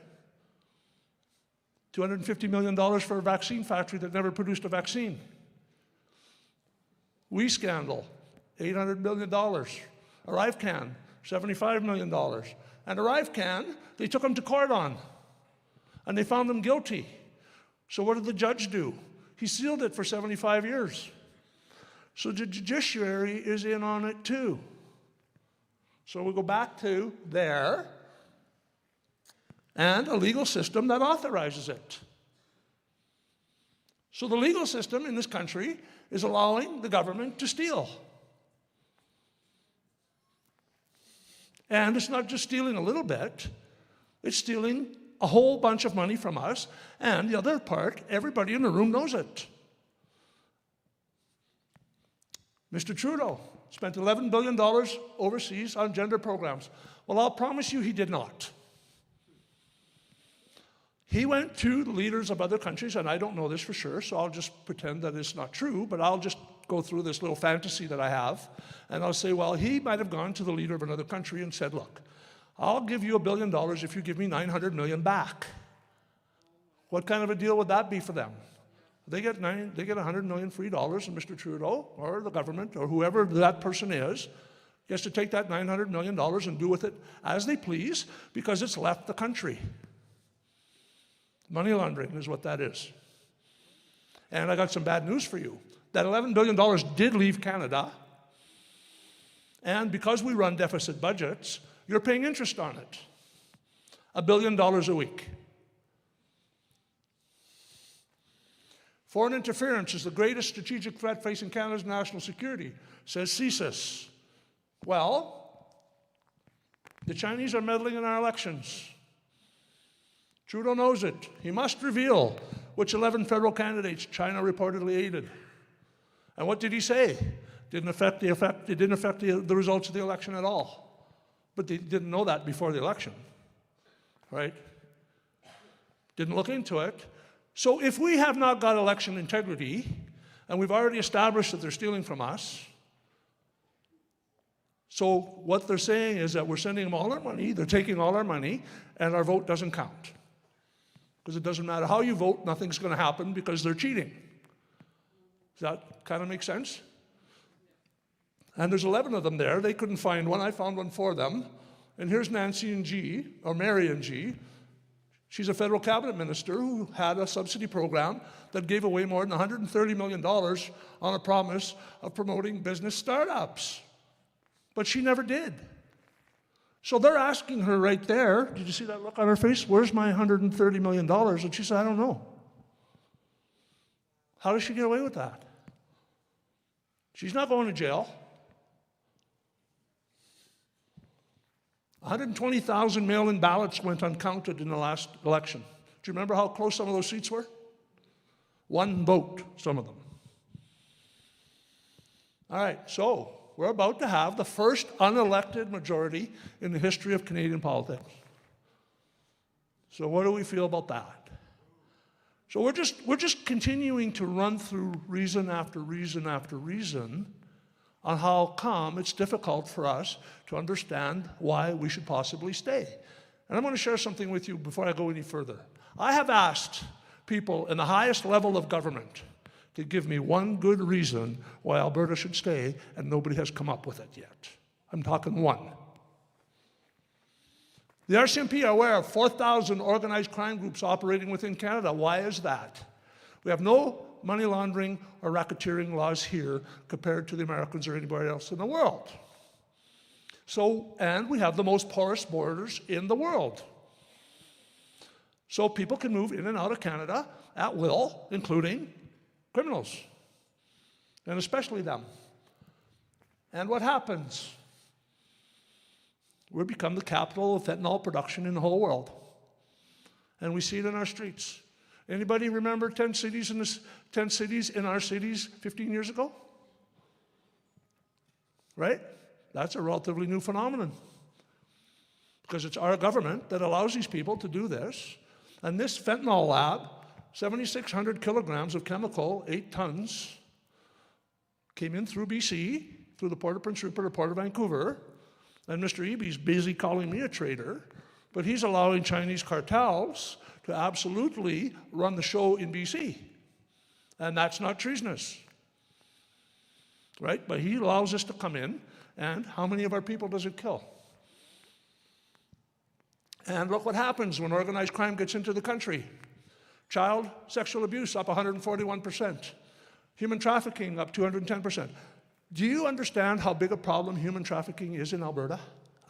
$250 million for a vaccine factory that never produced a vaccine. We scandal, $800 million. ArriveCan, $75 million. And ArriveCan, they took him to court on, and they found him guilty. So what did the judge do? He sealed it for 75 years. So the judiciary is in on it too. So we go back to there, and a legal system that authorizes it. So the legal system in this country is allowing the government to steal. And it's not just stealing a little bit, it's stealing a whole bunch of money from us, and the other part, everybody in the room knows it. Mr. Trudeau spent $11 billion overseas on gender programs. Well, I'll promise you he did not. He went to the leaders of other countries, and I don't know this for sure, so I'll just pretend that it's not true, but I'll just go through this little fantasy that I have, and I'll say, well, he might have gone to the leader of another country and said, look, I'll give you $1 billion if you give me $900 million back. What kind of a deal would that be for them? They get $100 million free dollars, and Mr. Trudeau or the government or whoever that person is gets to take that $900 million and do with it as they please because it's left the country. Money laundering is what that is. And I got some bad news for you. That $11 billion did leave Canada, and because we run deficit budgets, you're paying interest on it. $1 billion a week. Foreign interference is the greatest strategic threat facing Canada's national security, says CSIS. Well, the Chinese are meddling in our elections. Trudeau knows it. He must reveal which 11 federal candidates China reportedly aided. And what did he say? It didn't affect the results of the election at all. But they didn't know that before the election, right? Didn't look into it. So if we have not got election integrity, and we've already established that they're stealing from us, so what they're saying is that we're sending them all our money, they're taking all our money, and our vote doesn't count. Because it doesn't matter how you vote, nothing's going to happen because they're cheating. Does that kind of make sense? And there's 11 of them there. They couldn't find one. I found one for them. And here's Nancy and G, or Mary and G. She's a federal cabinet minister who had a subsidy program that gave away more than $130 million on a promise of promoting business startups. But she never did. So they're asking her right there, did you see that look on her face? Where's my $130 million? And she said, I don't know. How does she get away with that? She's not going to jail. 120,000 mail-in ballots went uncounted in the last election. Do you remember how close some of those seats were? One vote, some of them. All right, so we're about to have the first unelected majority in the history of Canadian politics. So what do we feel about that? So we're just continuing to run through reason after reason after reason on how come it's difficult for us to understand why we should possibly stay. And I'm going to share something with you before I go any further. I have asked people in the highest level of government to give me one good reason why Alberta should stay, and nobody has come up with it yet. I'm talking one. The RCMP are aware of 4,000 organized crime groups operating within Canada. Why is that? We have no money laundering or racketeering laws here compared to the Americans or anybody else in the world. So, and we have the most porous borders in the world. So people can move in and out of Canada at will, including criminals, and especially them. And what happens? We become the capital of fentanyl production in the whole world. And we see it in our streets. Anybody remember 10 cities in our cities 15 years ago? Right? That's a relatively new phenomenon. Because it's our government that allows these people to do this. And this fentanyl lab, 7,600 kilograms of chemical, 8 tons, came in through BC, through the Port of Prince Rupert or Port of Vancouver. And Mr. Eby's busy calling me a traitor, but he's allowing Chinese cartels to absolutely run the show in BC. And that's not treasonous, right? But he allows us to come in, and how many of our people does it kill? And look what happens when organized crime gets into the country. Child sexual abuse up 141%. Human trafficking up 210%. Do you understand how big a problem human trafficking is in Alberta?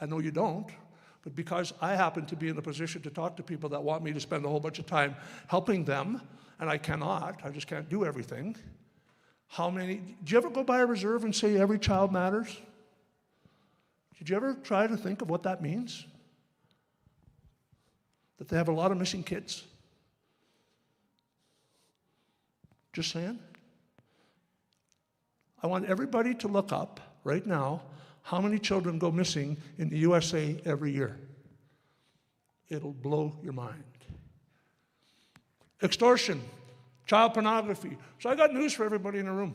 I know you don't, but because I happen to be in a position to talk to people that want me to spend a whole bunch of time helping them, and I cannot, I just can't do everything. Do you ever go by a reserve and say every child matters? Did you ever try to think of what that means? That they have a lot of missing kids? Just saying. I want everybody to look up right now how many children go missing in the USA every year. It'll blow your mind. Extortion, child pornography. So I got news for everybody in the room.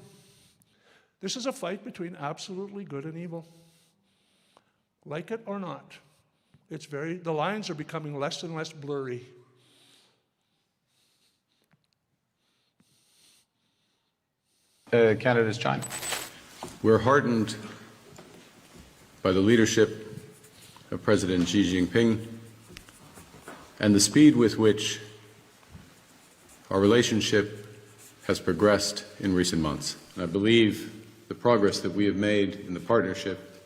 This is a fight between absolutely good and evil. Like it or not. The lines are becoming less and less blurry. Canada's China. We're heartened by the leadership of President Xi Jinping and the speed with which our relationship has progressed in recent months. And I believe the progress that we have made in the partnership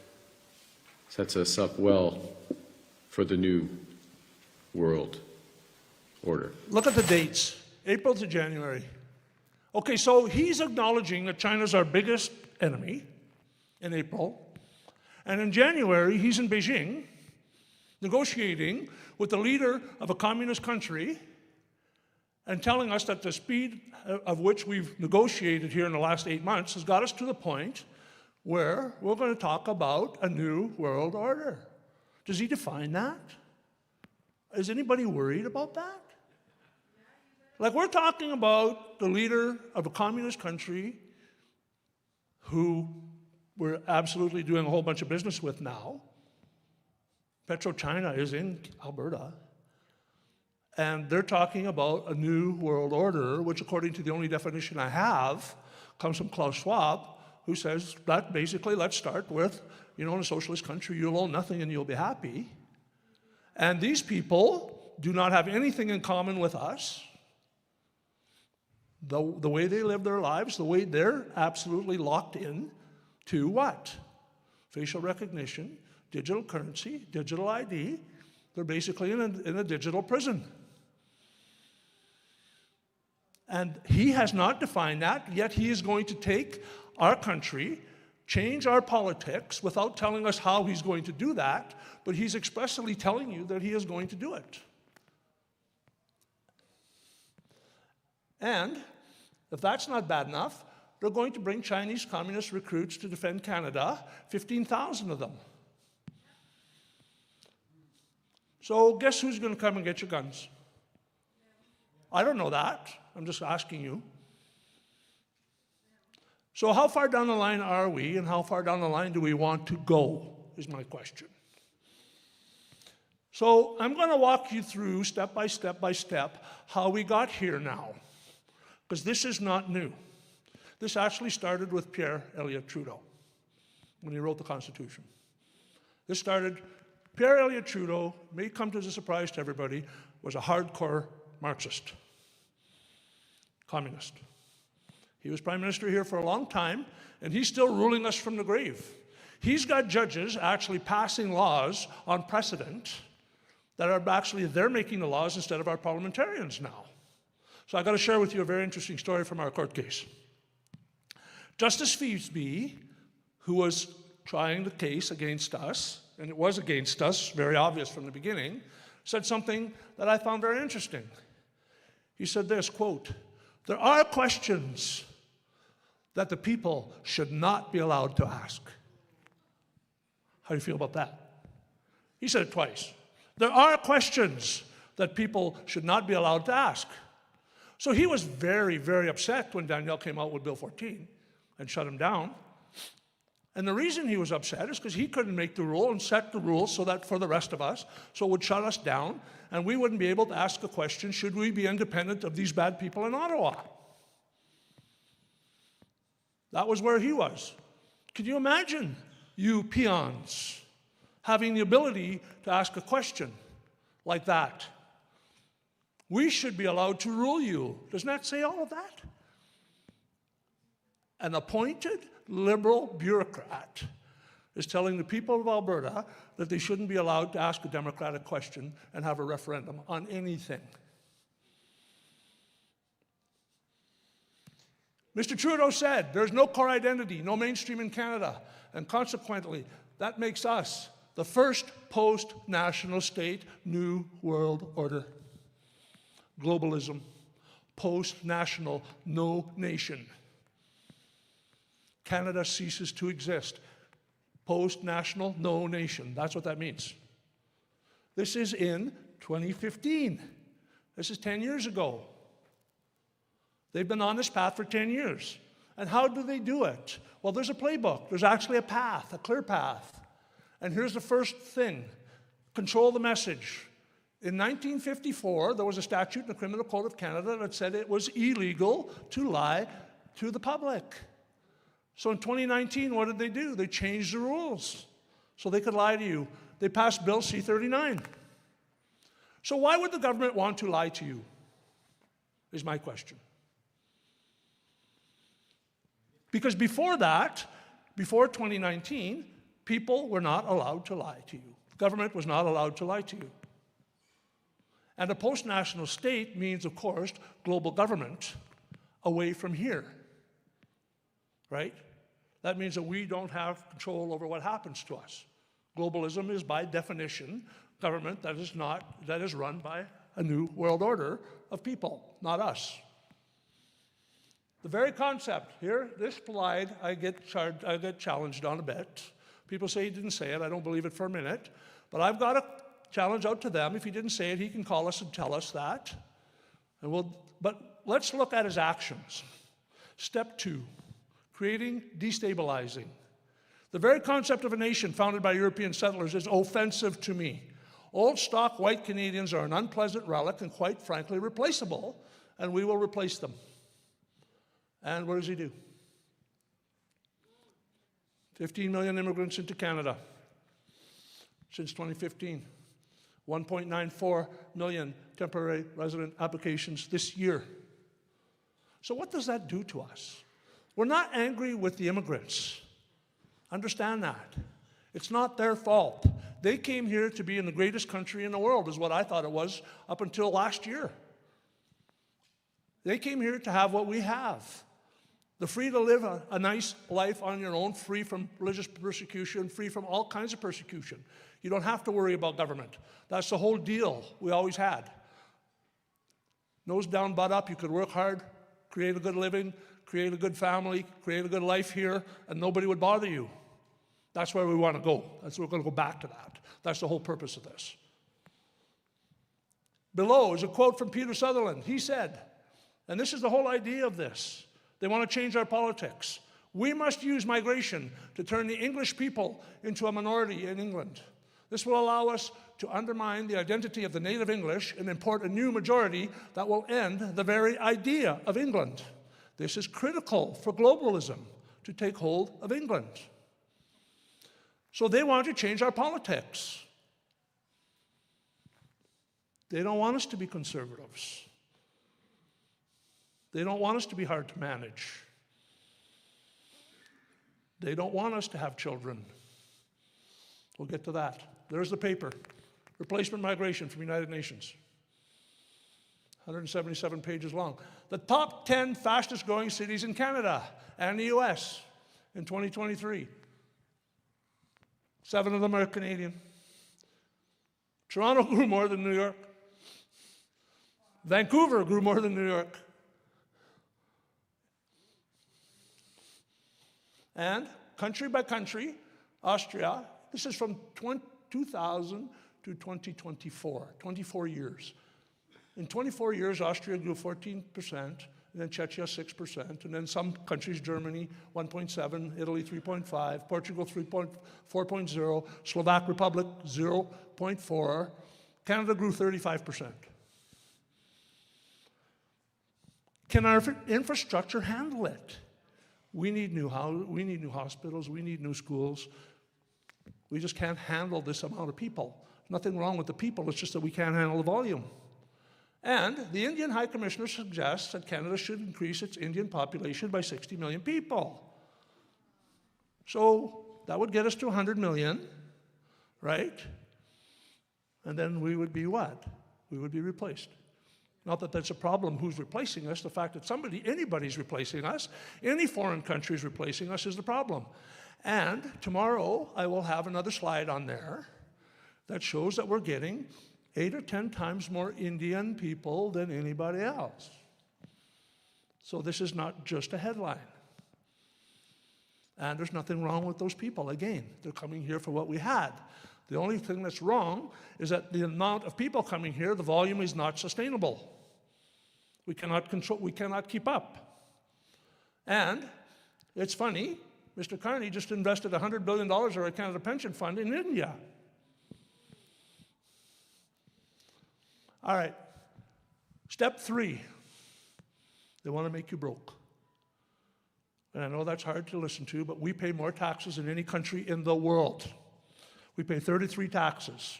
sets us up well for the new world order. Look at the dates, April to January. Okay, so he's acknowledging that China's our biggest enemy in April. And in January, he's in Beijing negotiating with the leader of a communist country and telling us that the speed of which we've negotiated here in the last 8 months has got us to the point where we're going to talk about a new world order. Does he define that? Is anybody worried about that? Like, we're talking about the leader of a communist country who we're absolutely doing a whole bunch of business with now. PetroChina is in Alberta. And they're talking about a new world order, which, according to the only definition I have, comes from Klaus Schwab, who says that basically, let's start with, in a socialist country, you'll own nothing and you'll be happy. And these people do not have anything in common with us. The way they live their lives, the way they're absolutely locked in to what? Facial recognition, digital currency, digital ID. They're basically in a digital prison. And he has not defined that, yet he is going to take our country, change our politics without telling us how he's going to do that, but he's expressly telling you that he is going to do it. And if that's not bad enough, they're going to bring Chinese communist recruits to defend Canada, 15,000 of them. So guess who's going to come and get your guns? I don't know that. I'm just asking you. So how far down the line are we, and how far down the line do we want to go, is my question. So I'm going to walk you through, step by step by step, how we got here now. Because this is not new. This actually started with Pierre Elliott Trudeau when he wrote the Constitution. This started, Pierre Elliott Trudeau, may come as a surprise to everybody, was a hardcore Marxist, communist. He was Prime Minister here for a long time, and he's still ruling us from the grave. He's got judges actually passing laws on precedent that are actually, they're making the laws instead of our parliamentarians now. So I've got to share with you a very interesting story from our court case. Justice Feasby, who was trying the case against us, and it was against us, very obvious from the beginning, said something that I found very interesting. He said this, quote, "There are questions that the people should not be allowed to ask." How do you feel about that? He said it twice. There are questions that people should not be allowed to ask. So he was very, very upset when Danielle came out with Bill 14 and shut him down. And the reason he was upset is because he couldn't make the rule and set the rules so that for the rest of us, so it would shut us down, and we wouldn't be able to ask a question, should we be independent of these bad people in Ottawa? That was where he was. Could you imagine, you peons, having the ability to ask a question like that? We should be allowed to rule you. Doesn't that say all of that? An appointed Liberal bureaucrat is telling the people of Alberta that they shouldn't be allowed to ask a democratic question and have a referendum on anything. Mr. Trudeau said there's no core identity, no mainstream in Canada, and consequently, that makes us the first post-national state, New World Order. Globalism, post-national, no nation. Canada ceases to exist. Post-national, no nation. That's what that means. This is in 2015. This is 10 years ago. They've been on this path for 10 years. And how do they do it? Well, there's a playbook. There's actually a path, a clear path. And here's the first thing. Control the message. In 1954, there was a statute in the Criminal Code of Canada that said it was illegal to lie to the public. So in 2019, what did they do? They changed the rules so they could lie to you. They passed Bill C-39. So why would the government want to lie to you, is my question. Because before that, before 2019, people were not allowed to lie to you. The government was not allowed to lie to you. And a post-national state means, of course, global government away from here, right? That means that we don't have control over what happens to us. Globalism is, by definition, government that is run by a new world order of people, not us. The very concept here, this slide, I get challenged on a bit. People say he didn't say it. I don't believe it for a minute. But I've got a challenge out to them. If he didn't say it, he can call us and tell us that. But let's look at his actions. Step 2, creating, destabilizing. The very concept of a nation founded by European settlers is offensive to me. Old stock white Canadians are an unpleasant relic and quite frankly replaceable, and we will replace them. And what does he do? 15 million immigrants into Canada since 2015. 1.94 million temporary resident applications this year. So what does that do to us? We're not angry with the immigrants. Understand that. It's not their fault. They came here to be in the greatest country in the world, is what I thought it was up until last year. They came here to have what we have. The free to live a nice life on your own, free from religious persecution, free from all kinds of persecution. You don't have to worry about government. That's the whole deal we always had. Nose down, butt up, you could work hard, create a good living, create a good family, create a good life here, and nobody would bother you. That's where we want to go. We're going to go back to that. That's the whole purpose of this. Below is a quote from Peter Sutherland. He said, and this is the whole idea of this, they want to change our politics. We must use migration to turn the English people into a minority in England. This will allow us to undermine the identity of the native English and import a new majority that will end the very idea of England. This is critical for globalism to take hold of England. So they want to change our politics. They don't want us to be conservatives. They don't want us to be hard to manage. They don't want us to have children. We'll get to that. There's the paper. Replacement migration from United Nations. 177 pages long. The top 10 fastest growing cities in Canada and the US in 2023. 7 of them are Canadian. Toronto grew more than New York. Vancouver grew more than New York. And country by country, Austria, this is from 2000 to 2024, 24 years. In 24 years, Austria grew 14%, and then Czechia 6%, and then some countries, Germany 1.7, Italy 3.5, Portugal 4.0, Slovak Republic 0.4, Canada grew 35%. Can our infrastructure handle it? We need new hospitals, we need new schools. We just can't handle this amount of people. Nothing wrong with the people, it's just that we can't handle the volume. And the Indian High Commissioner suggests that Canada should increase its Indian population by 60 million people. So that would get us to 100 million, right? And then we would be what? We would be replaced. Not that that's a problem who's replacing us. The fact that anybody's replacing us, any foreign country is replacing us is the problem. And tomorrow I will have another slide on there that shows that we're getting 8 or 10 times more Indian people than anybody else. So this is not just a headline. And there's nothing wrong with those people. Again, they're coming here for what we had. The only thing that's wrong is that the amount of people coming here, the volume is not sustainable. We cannot keep up. And it's funny, Mr. Carney just invested $100 billion of our Canada Pension Fund in India. All right, step 3, they want to make you broke. And I know that's hard to listen to, but we pay more taxes than any country in the world. We pay 33 taxes.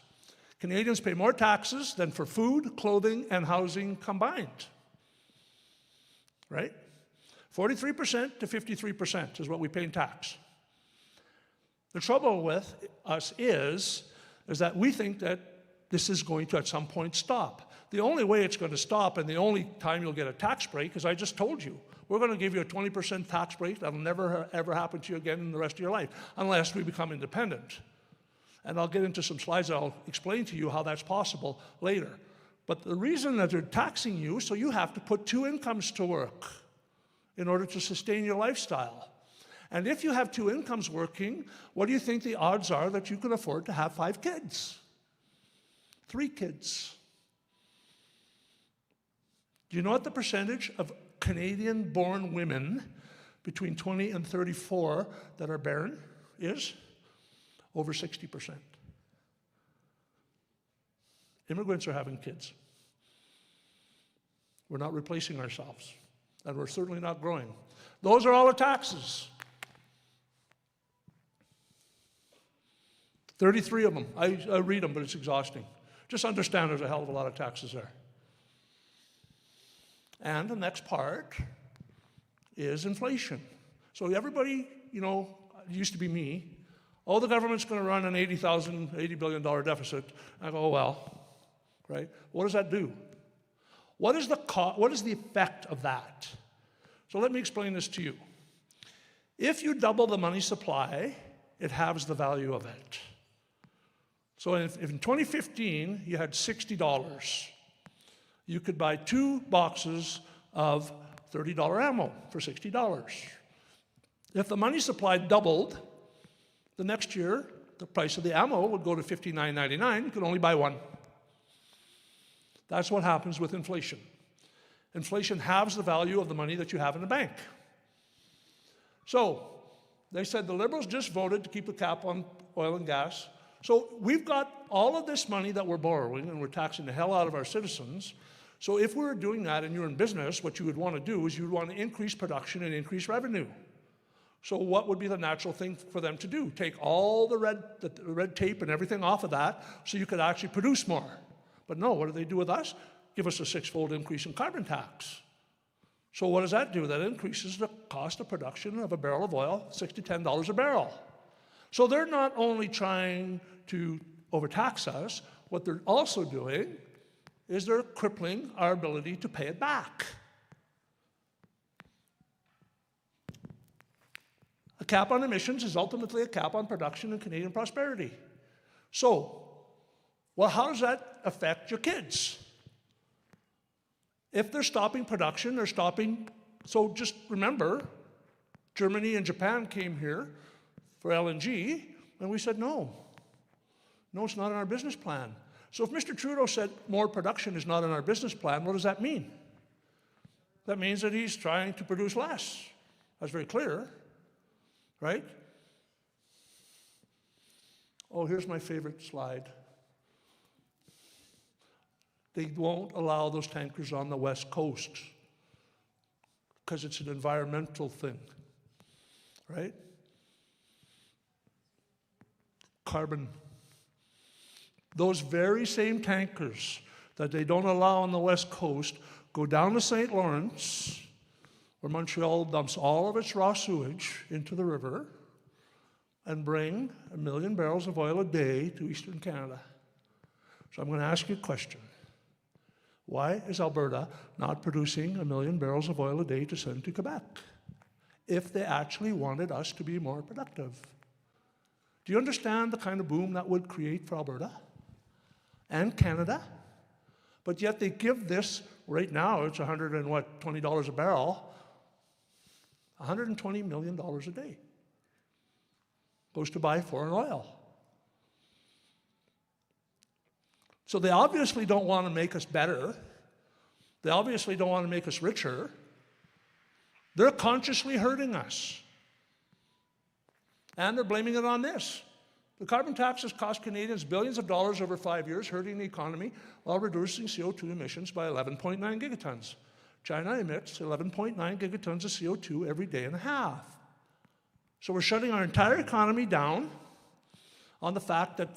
Canadians pay more taxes than for food, clothing, and housing combined. Right? 43% to 53% is what we pay in tax. The trouble with us is that we think that this is going to at some point stop. The only way it's going to stop and the only time you'll get a tax break is I just told you. We're going to give you a 20% tax break. That'll never ever happen to you again in the rest of your life unless we become independent. And I'll get into some slides that I'll explain to you how that's possible later. But the reason that they're taxing you, so you have to put 2 incomes to work in order to sustain your lifestyle. And if you have 2 incomes working, what do you think the odds are that you can afford to have 5 kids? 3 kids. Do you know what the percentage of Canadian-born women between 20 and 34 that are barren is? Over 60%. Immigrants are having kids. We're not replacing ourselves, and we're certainly not growing. Those are all the taxes. 33 of them. I read them, but it's exhausting. Just understand there's a hell of a lot of taxes there. And the next part is inflation. So everybody, it used to be me, oh, the government's going to run an $80 billion deficit. I go, oh, well, right? What does that do? What is the effect of that? So let me explain this to you. If you double the money supply, it halves the value of it. So if in 2015 you had $60, you could buy 2 boxes of $30 ammo for $60. If the money supply doubled, the next year, the price of the ammo would go to $59.99. You could only buy 1. That's what happens with inflation. Inflation halves the value of the money that you have in the bank. So they said the Liberals just voted to keep the cap on oil and gas. So we've got all of this money that we're borrowing, and we're taxing the hell out of our citizens. So if we were doing that and you're in business, what you would want to do is you would want to increase production and increase revenue. So what would be the natural thing for them to do? Take all the red tape and everything off of that so you could actually produce more. But no, what do they do with us? Give us a 6-fold increase in carbon tax. So what does that do? That increases the cost of production of a barrel of oil, $6 to $10 a barrel. So they're not only trying to overtax us, what they're also doing is they're crippling our ability to pay it back. A cap on emissions is ultimately a cap on production and Canadian prosperity. So, well, how does that affect your kids? If they're stopping production, they're stopping. So just remember, Germany and Japan came here for LNG, and we said no. No, it's not in our business plan. So if Mr. Trudeau said more production is not in our business plan, what does that mean? That means that he's trying to produce less. That's very clear, right? Oh, here's my favorite slide. They won't allow those tankers on the West Coast because it's an environmental thing, right? Carbon. Those very same tankers that they don't allow on the West Coast go down the St. Lawrence, where Montreal dumps all of its raw sewage into the river, and bring 1 million barrels of oil a day to Eastern Canada. So I'm going to ask you a question. Why is Alberta not producing 1 million barrels of oil a day to send to Quebec if they actually wanted us to be more productive? Do you understand the kind of boom that would create for Alberta and Canada? But yet they give this, right now it's $120 a barrel, $120 million a day goes to buy foreign oil. So they obviously don't want to make us better. They obviously don't want to make us richer. They're consciously hurting us. And they're blaming it on this. The carbon taxes cost Canadians billions of dollars over 5 years, hurting the economy while reducing CO2 emissions by 11.9 gigatons. China emits 11.9 gigatons of CO2 every day and a half. So we're shutting our entire economy down on the fact that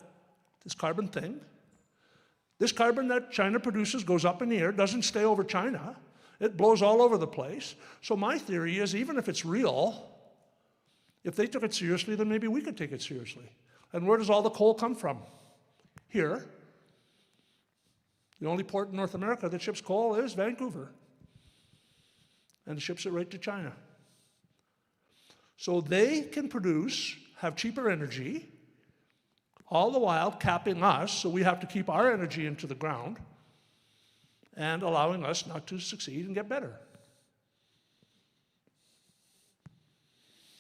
this carbon thing, this carbon that China produces goes up in the air, doesn't stay over China. It blows all over the place. So my theory is, even if it's real, if they took it seriously, then maybe we could take it seriously. And where does all the coal come from? Here. The only port in North America that ships coal is Vancouver. And ships it right to China. So they can produce, have cheaper energy, all the while capping us, so we have to keep our energy into the ground and allowing us not to succeed and get better.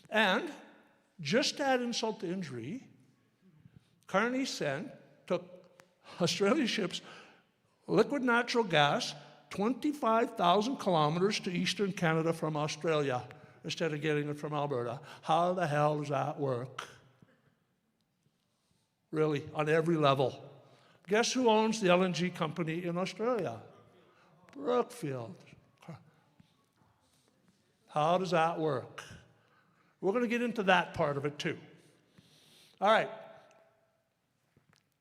And just to add insult to injury, Carney Sen took Australia ships liquid natural gas 25,000 kilometers to Eastern Canada from Australia instead of getting it from Alberta. How the hell does that work? Really, on every level. Guess who owns the LNG company in Australia? Brookfield. How does that work? We're going to get into that part of it too. All right.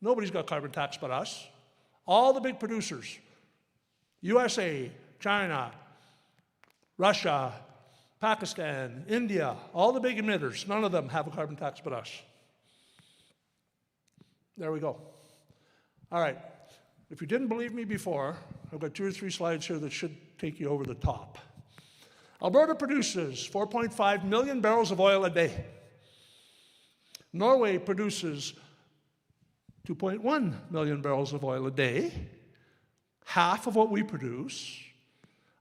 Nobody's got carbon tax but us. All the big producers, USA, China, Russia, Pakistan, India, all the big emitters, none of them have a carbon tax but us. There we go. All right. If you didn't believe me before, I've got 2 or 3 slides here that should take you over the top. Alberta produces 4.5 million barrels of oil a day. Norway produces 2.1 million barrels of oil a day, half of what we produce.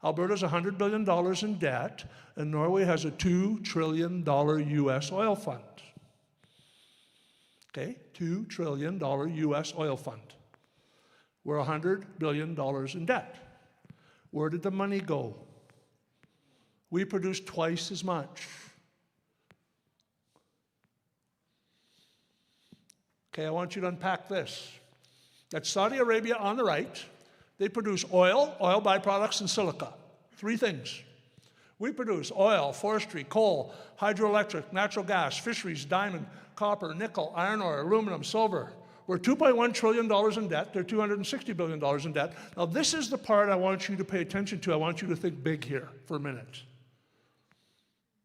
Alberta's $100 billion in debt, and Norway has a $2 trillion US oil fund. Okay, $2 trillion US oil fund. We're $100 billion in debt. Where did the money go? We produce twice as much. Okay, I want you to unpack this. That's Saudi Arabia on the right, They produce oil, oil byproducts, and silica. 3 things. We produce oil, forestry, coal, hydroelectric, natural gas, fisheries, diamond, copper, nickel, iron ore, aluminum, silver. We're $2.1 trillion in debt. They're $260 billion in debt. Now, this is the part I want you to pay attention to. I want you to think big here for a minute.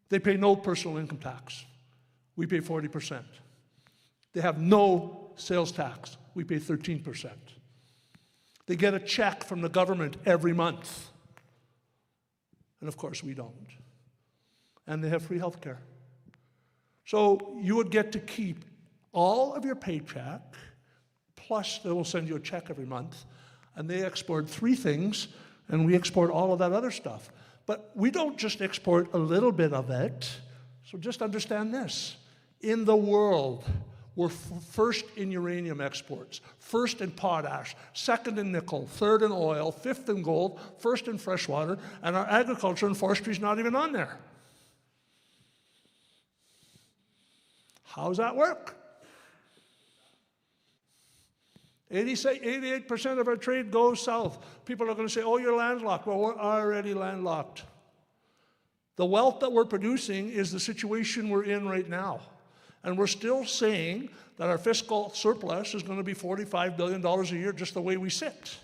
They pay no personal income tax. We pay 40%. They have no sales tax. We pay 13%. They get a check from the government every month. And of course, we don't. And they have free health care. So you would get to keep all of your paycheck, plus they will send you a check every month, and they export 3 things, and we export all of that other stuff. But we don't just export a little bit of it. So just understand this. In the world, we're first in uranium exports, first in potash, second in nickel, third in oil, fifth in gold, first in freshwater, and our agriculture and forestry is not even on there. How does that work? 88% of our trade goes south. People are going to say, oh, you're landlocked. Well, we're already landlocked. The wealth that we're producing is the situation we're in right now. And we're still saying that our fiscal surplus is going to be $45 billion a year just the way we sit.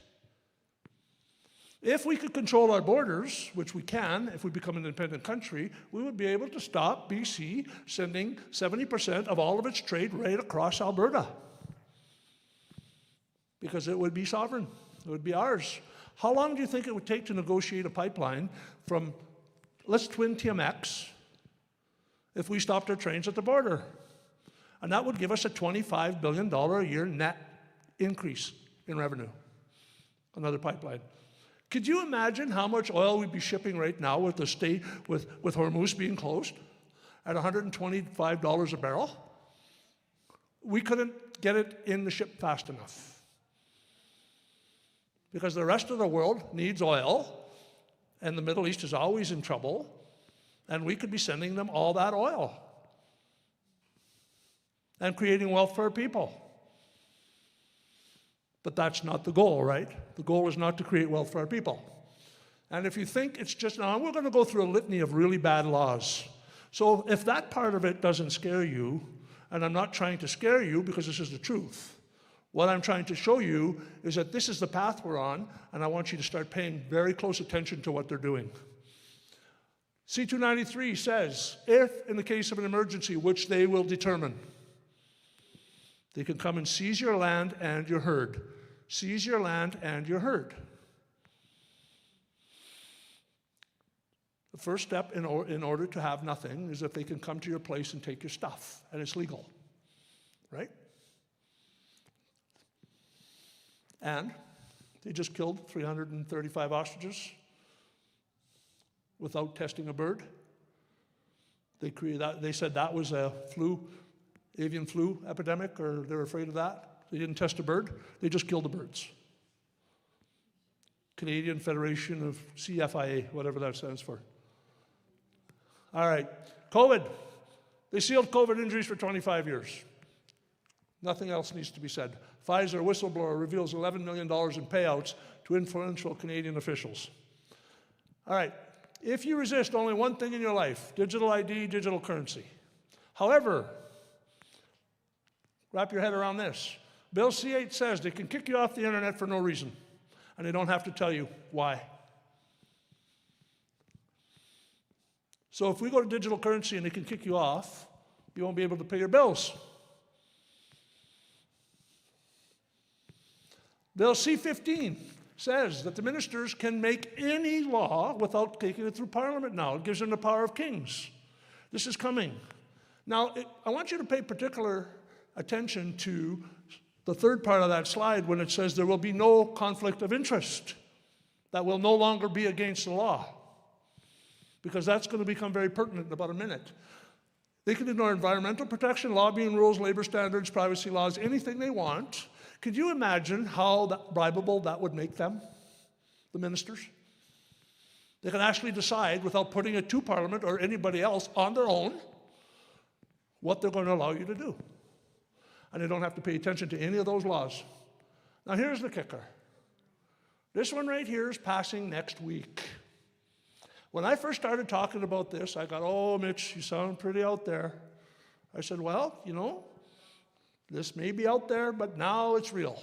If we could control our borders, which we can if we become an independent country, we would be able to stop BC sending 70% of all of its trade right across Alberta. Because it would be sovereign. It would be ours. How long do you think it would take to negotiate a pipeline from, let's twin TMX, if we stopped our trains at the border? And that would give us a $25 billion a year net increase in revenue. Another pipeline. Could you imagine how much oil we'd be shipping right now with the state, with Hormuz being closed at $125 a barrel? We couldn't get it in the ship fast enough. Because the rest of the world needs oil, and the Middle East is always in trouble, and we could be sending them all that oil and creating wealth for our people. But that's not the goal, right? The goal is not to create wealth for our people. And if you think it's just, now we're going to go through a litany of really bad laws. So if that part of it doesn't scare you, and I'm not trying to scare you because this is the truth, what I'm trying to show you is that this is the path we're on, and I want you to start paying very close attention to what they're doing. C-293 says, if in the case of an emergency, which they will determine, they can come and seize your land and your herd. Seize your land and your herd. The first step in order to have nothing is if they can come to your place and take your stuff, and it's legal, right? And they just killed 335 ostriches without testing a bird. They said that was a avian flu epidemic, or they're afraid of that. They didn't test a bird. They just killed the birds. Canadian Federation of CFIA, whatever that stands for. All right, COVID. They sealed COVID injuries for 25 years. Nothing else needs to be said. Pfizer whistleblower reveals $11 million in payouts to influential Canadian officials. All right, if you resist only one thing in your life, digital ID, digital currency. However, wrap your head around this. Bill C-8 says they can kick you off the internet for no reason, and they don't have to tell you why. So if we go to digital currency and they can kick you off, you won't be able to pay your bills. Bill C-15 says that the ministers can make any law without taking it through Parliament now. It gives them the power of kings. This is coming. Now, I want you to pay particular attention to the third part of that slide when it says there will be no conflict of interest. That will no longer be against the law. Because that's going to become very pertinent in about a minute. They can ignore environmental protection, lobbying rules, labor standards, privacy laws, anything they want. Could you imagine how bribable that would make them, the ministers? They can actually decide without putting it to Parliament or anybody else on their own what they're going to allow you to do. And they don't have to pay attention to any of those laws. Now here's the kicker. This one right here is passing next week. When I first started talking about this, I got, oh, Mitch, you sound pretty out there. I said, well, you know, this may be out there, but now it's real.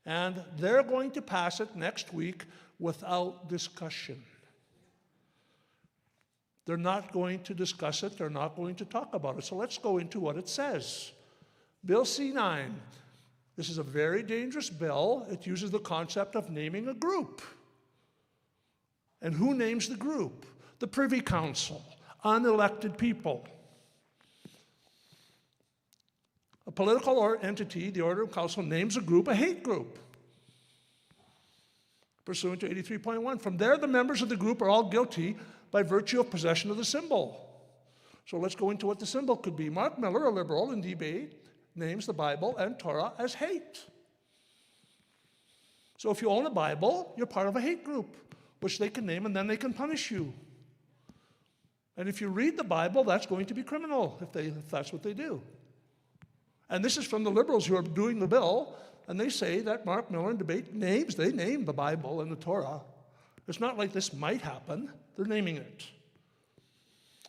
And they're going to pass it next week without discussion. They're not going to discuss it. They're not going to talk about it. So let's go into what it says. Bill C-9. This is a very dangerous bill. It uses the concept of naming a group. And who names the group? The Privy Council, unelected people. A political entity, the Order of Council, names a group a hate group, pursuant to 83.1. From there, the members of the group are all guilty by virtue of possession of the symbol. So let's go into what the symbol could be. Mark Miller, a liberal in debate, names the Bible and Torah as hate. So if you own a Bible, you're part of a hate group, which they can name and then they can punish you. And if you read the Bible, that's going to be criminal if that's what they do. And this is from the liberals who are doing the bill, and they say that Mark Miller in debate they name the Bible and the Torah. It's not like this might happen. They're naming it.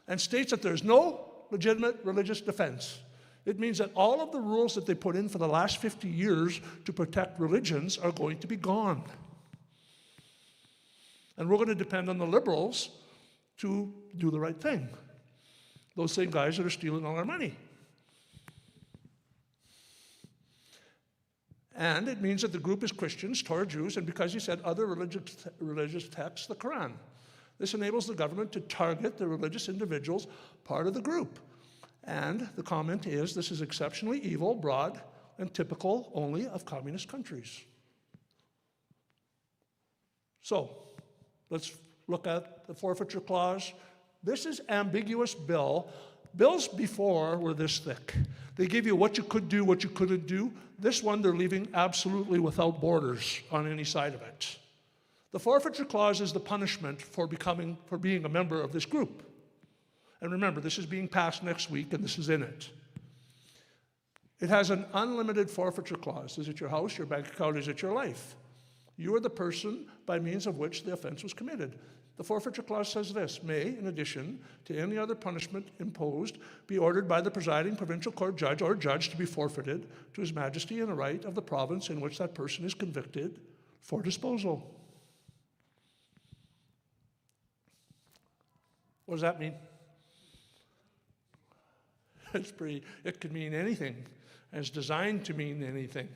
And states that there's no legitimate religious defense. It means that all of the rules that they put in for the last 50 years to protect religions are going to be gone. And we're going to depend on the liberals to do the right thing. Those same guys that are stealing all our money. And it means that the group is Christians, Torah Jews, and because he said other religious texts, the Quran. This enables the government to target the religious individuals part of the group. And the comment is, this is exceptionally evil, broad, and typical only of communist countries. So, let's look at the forfeiture clause. This is ambiguous bill. Bills before were this thick. They give you what you could do, what you couldn't do. This one they're leaving absolutely without borders on any side of it. The forfeiture clause is the punishment for being a member of this group. And remember, this is being passed next week, and this is in it. It has an unlimited forfeiture clause. Is it your house, your bank account, is it your life? You are the person by means of which the offense was committed. The forfeiture clause says this, may, in addition to any other punishment imposed, be ordered by the presiding provincial court judge or judge to be forfeited to His Majesty in the right of the province in which that person is convicted for disposal. What does that mean? It could mean anything, and it's designed to mean anything.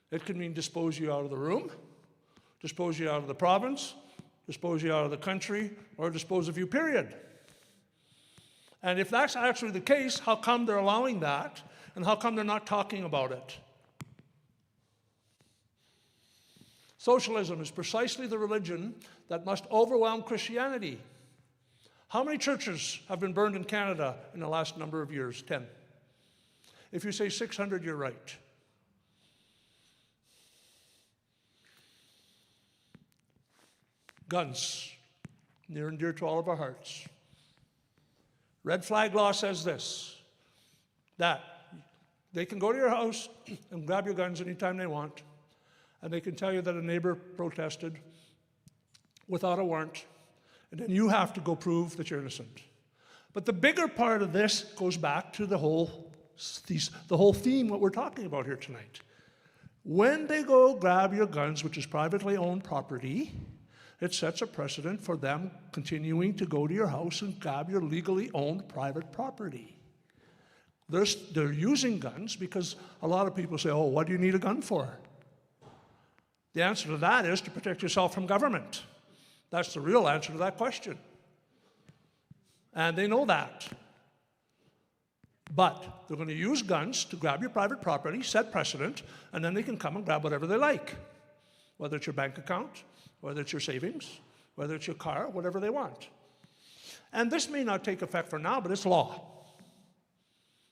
It could mean dispose you out of the room, dispose you out of the province, dispose you out of the country, or dispose of you, period. And if that's actually the case, how come they're allowing that, and how come they're not talking about it? Socialism is precisely the religion that must overwhelm Christianity. How many churches have been burned in Canada in the last number of years? 10. If you say 600, you're right. Guns, near and dear to all of our hearts. Red flag law says this, that they can go to your house and grab your guns anytime they want, and they can tell you that a neighbor protested without a warrant, and then you have to go prove that you're innocent. But the bigger part of this goes back to the whole theme, what we're talking about here tonight. When they go grab your guns, which is privately owned property, it sets a precedent for them continuing to go to your house and grab your legally owned private property. They're using guns because a lot of people say, oh, what do you need a gun for? The answer to that is to protect yourself from government. That's the real answer to that question. And they know that. But they're going to use guns to grab your private property, set precedent, and then they can come and grab whatever they like. Whether it's your bank account, whether it's your savings, whether it's your car, whatever they want. And this may not take effect for now, but it's law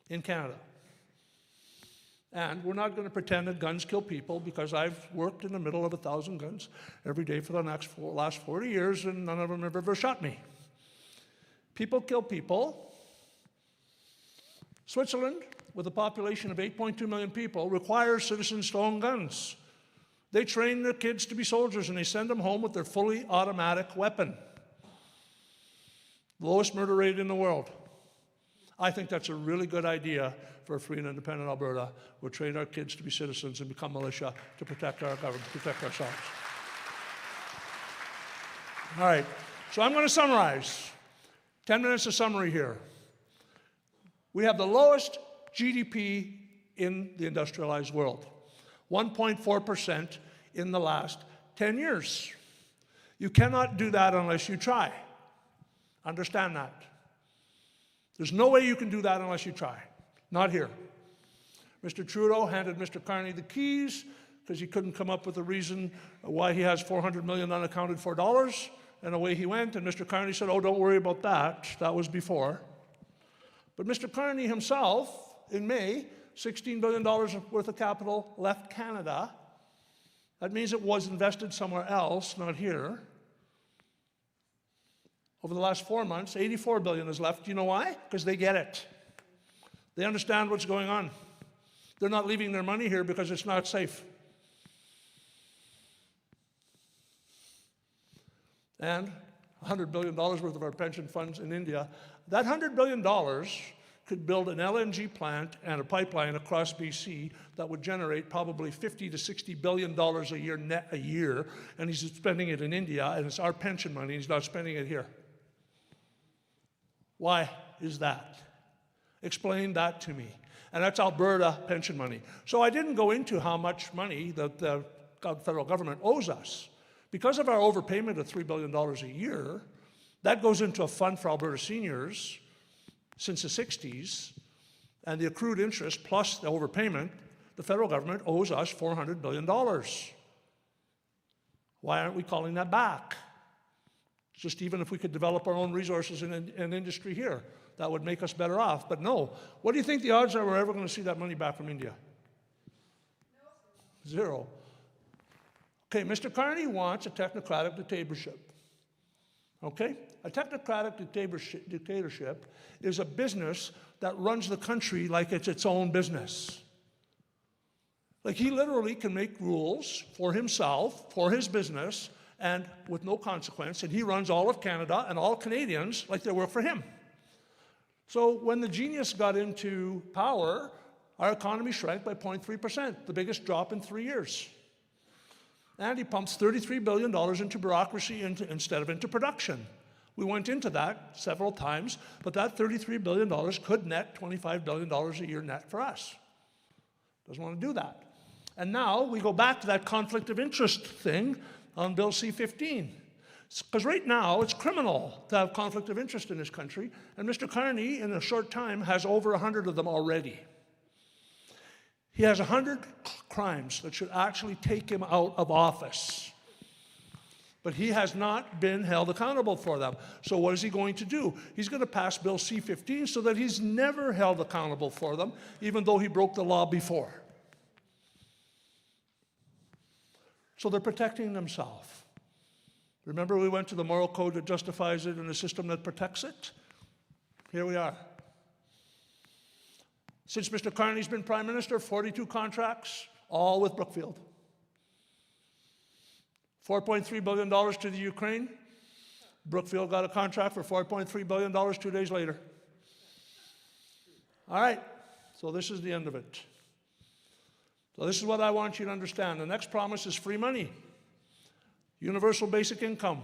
in Canada. And we're not going to pretend that guns kill people, because I've worked in the middle of 1,000 guns every day for the last 40 years, and none of them have ever shot me. People kill people. Switzerland, with a population of 8.2 million people, requires citizens to own guns. They train their kids to be soldiers and they send them home with their fully automatic weapon. Lowest murder rate in the world. I think that's a really good idea for a free and independent Alberta. We'll train our kids to be citizens and become militia to protect our government, protect ourselves. All right, so I'm going to summarize. 10 minutes of summary here. We have the lowest GDP in the industrialized world, 1.4% in the last 10 years. You cannot do that unless you try. Understand that. There's no way you can do that unless you try. Not here. Mr. Trudeau handed Mr. Carney the keys because he couldn't come up with a reason why he has $400 million unaccounted for dollars, and away he went, and Mr. Carney said, oh, don't worry about that. That was before. But Mr. Carney himself, in May, $16 billion worth of capital left Canada. That means it was invested somewhere else, not here. Over the last 4 months, $84 billion is left. Do you know why? Because they get it. They understand what's going on. They're not leaving their money here because it's not safe. And $100 billion worth of our pension funds in India. That $100 billion could build an LNG plant and a pipeline across BC that would generate probably $50 to $60 billion a year net a year, and he's spending it in India, and it's our pension money, he's not spending it here. Why is that? Explain that to me. And that's Alberta pension money. So I didn't go into how much money the federal government owes us. Because of our overpayment of $3 billion a year, that goes into a fund for Alberta seniors since the 60s, and the accrued interest plus the overpayment, the federal government owes us $400 billion. Why aren't we calling that back? Just even if we could develop our own resources and industry here, that would make us better off. But no. What do you think the odds are we're ever going to see that money back from India? Zero. Okay, Mr. Carney wants a technocratic dictatorship. Okay? A technocratic dictatorship is a business that runs the country like it's its own business. Like he literally can make rules for himself, for his business, and with no consequence, and he runs all of Canada and all Canadians like they work for him. So when the genius got into power, our economy shrank by 0.3%, the biggest drop in 3 years. And he pumps $33 billion into bureaucracy instead of into production. We went into that several times, but that $33 billion could net $25 billion a year net for us. Doesn't want to do that. And now we go back to that conflict of interest thing on Bill C-15. Because right now it's criminal to have conflict of interest in this country, and Mr. Carney, in a short time, has over 100 of them already. He has 100 crimes that should actually take him out of office. But he has not been held accountable for them. So what is he going to do? He's going to pass Bill C-15 so that he's never held accountable for them, even though he broke the law before. So they're protecting themselves. Remember we went to the moral code that justifies it and the system that protects it? Here we are. Since Mr. Carney's been Prime Minister, 42 contracts, all with Brookfield. $4.3 billion to the Ukraine. Brookfield got a contract for $4.3 billion 2 days later. All right, so this is the end of it. So this is what I want you to understand. The next promise is free money. Universal basic income.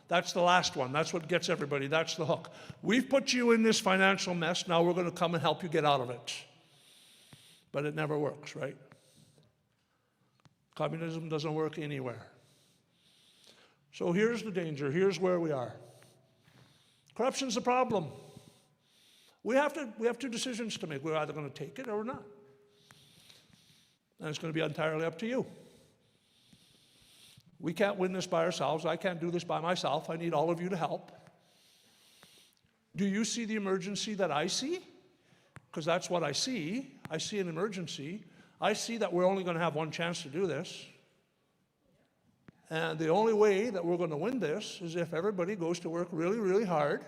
That's the last one. That's what gets everybody. That's the hook. We've put you in this financial mess. Now we're going to come and help you get out of it. But it never works, right? Communism doesn't work anywhere. So here's the danger. Here's where we are. Corruption's the problem. We have two decisions to make. We're either going to take it or we're not. And it's going to be entirely up to you. We can't win this by ourselves. I can't do this by myself. I need all of you to help. Do you see the emergency that I see? Because that's what I see. I see an emergency. I see that we're only going to have one chance to do this. And the only way that we're going to win this is if everybody goes to work really, really hard.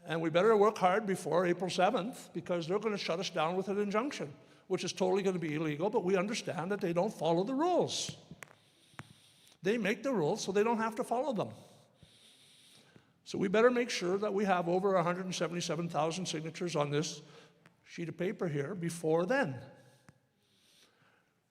And we better work hard before April 7th because they're going to shut us down with an injunction, which is totally going to be illegal, but we understand that they don't follow the rules. They make the rules so they don't have to follow them. So we better make sure that we have over 177,000 signatures on this sheet of paper here before then.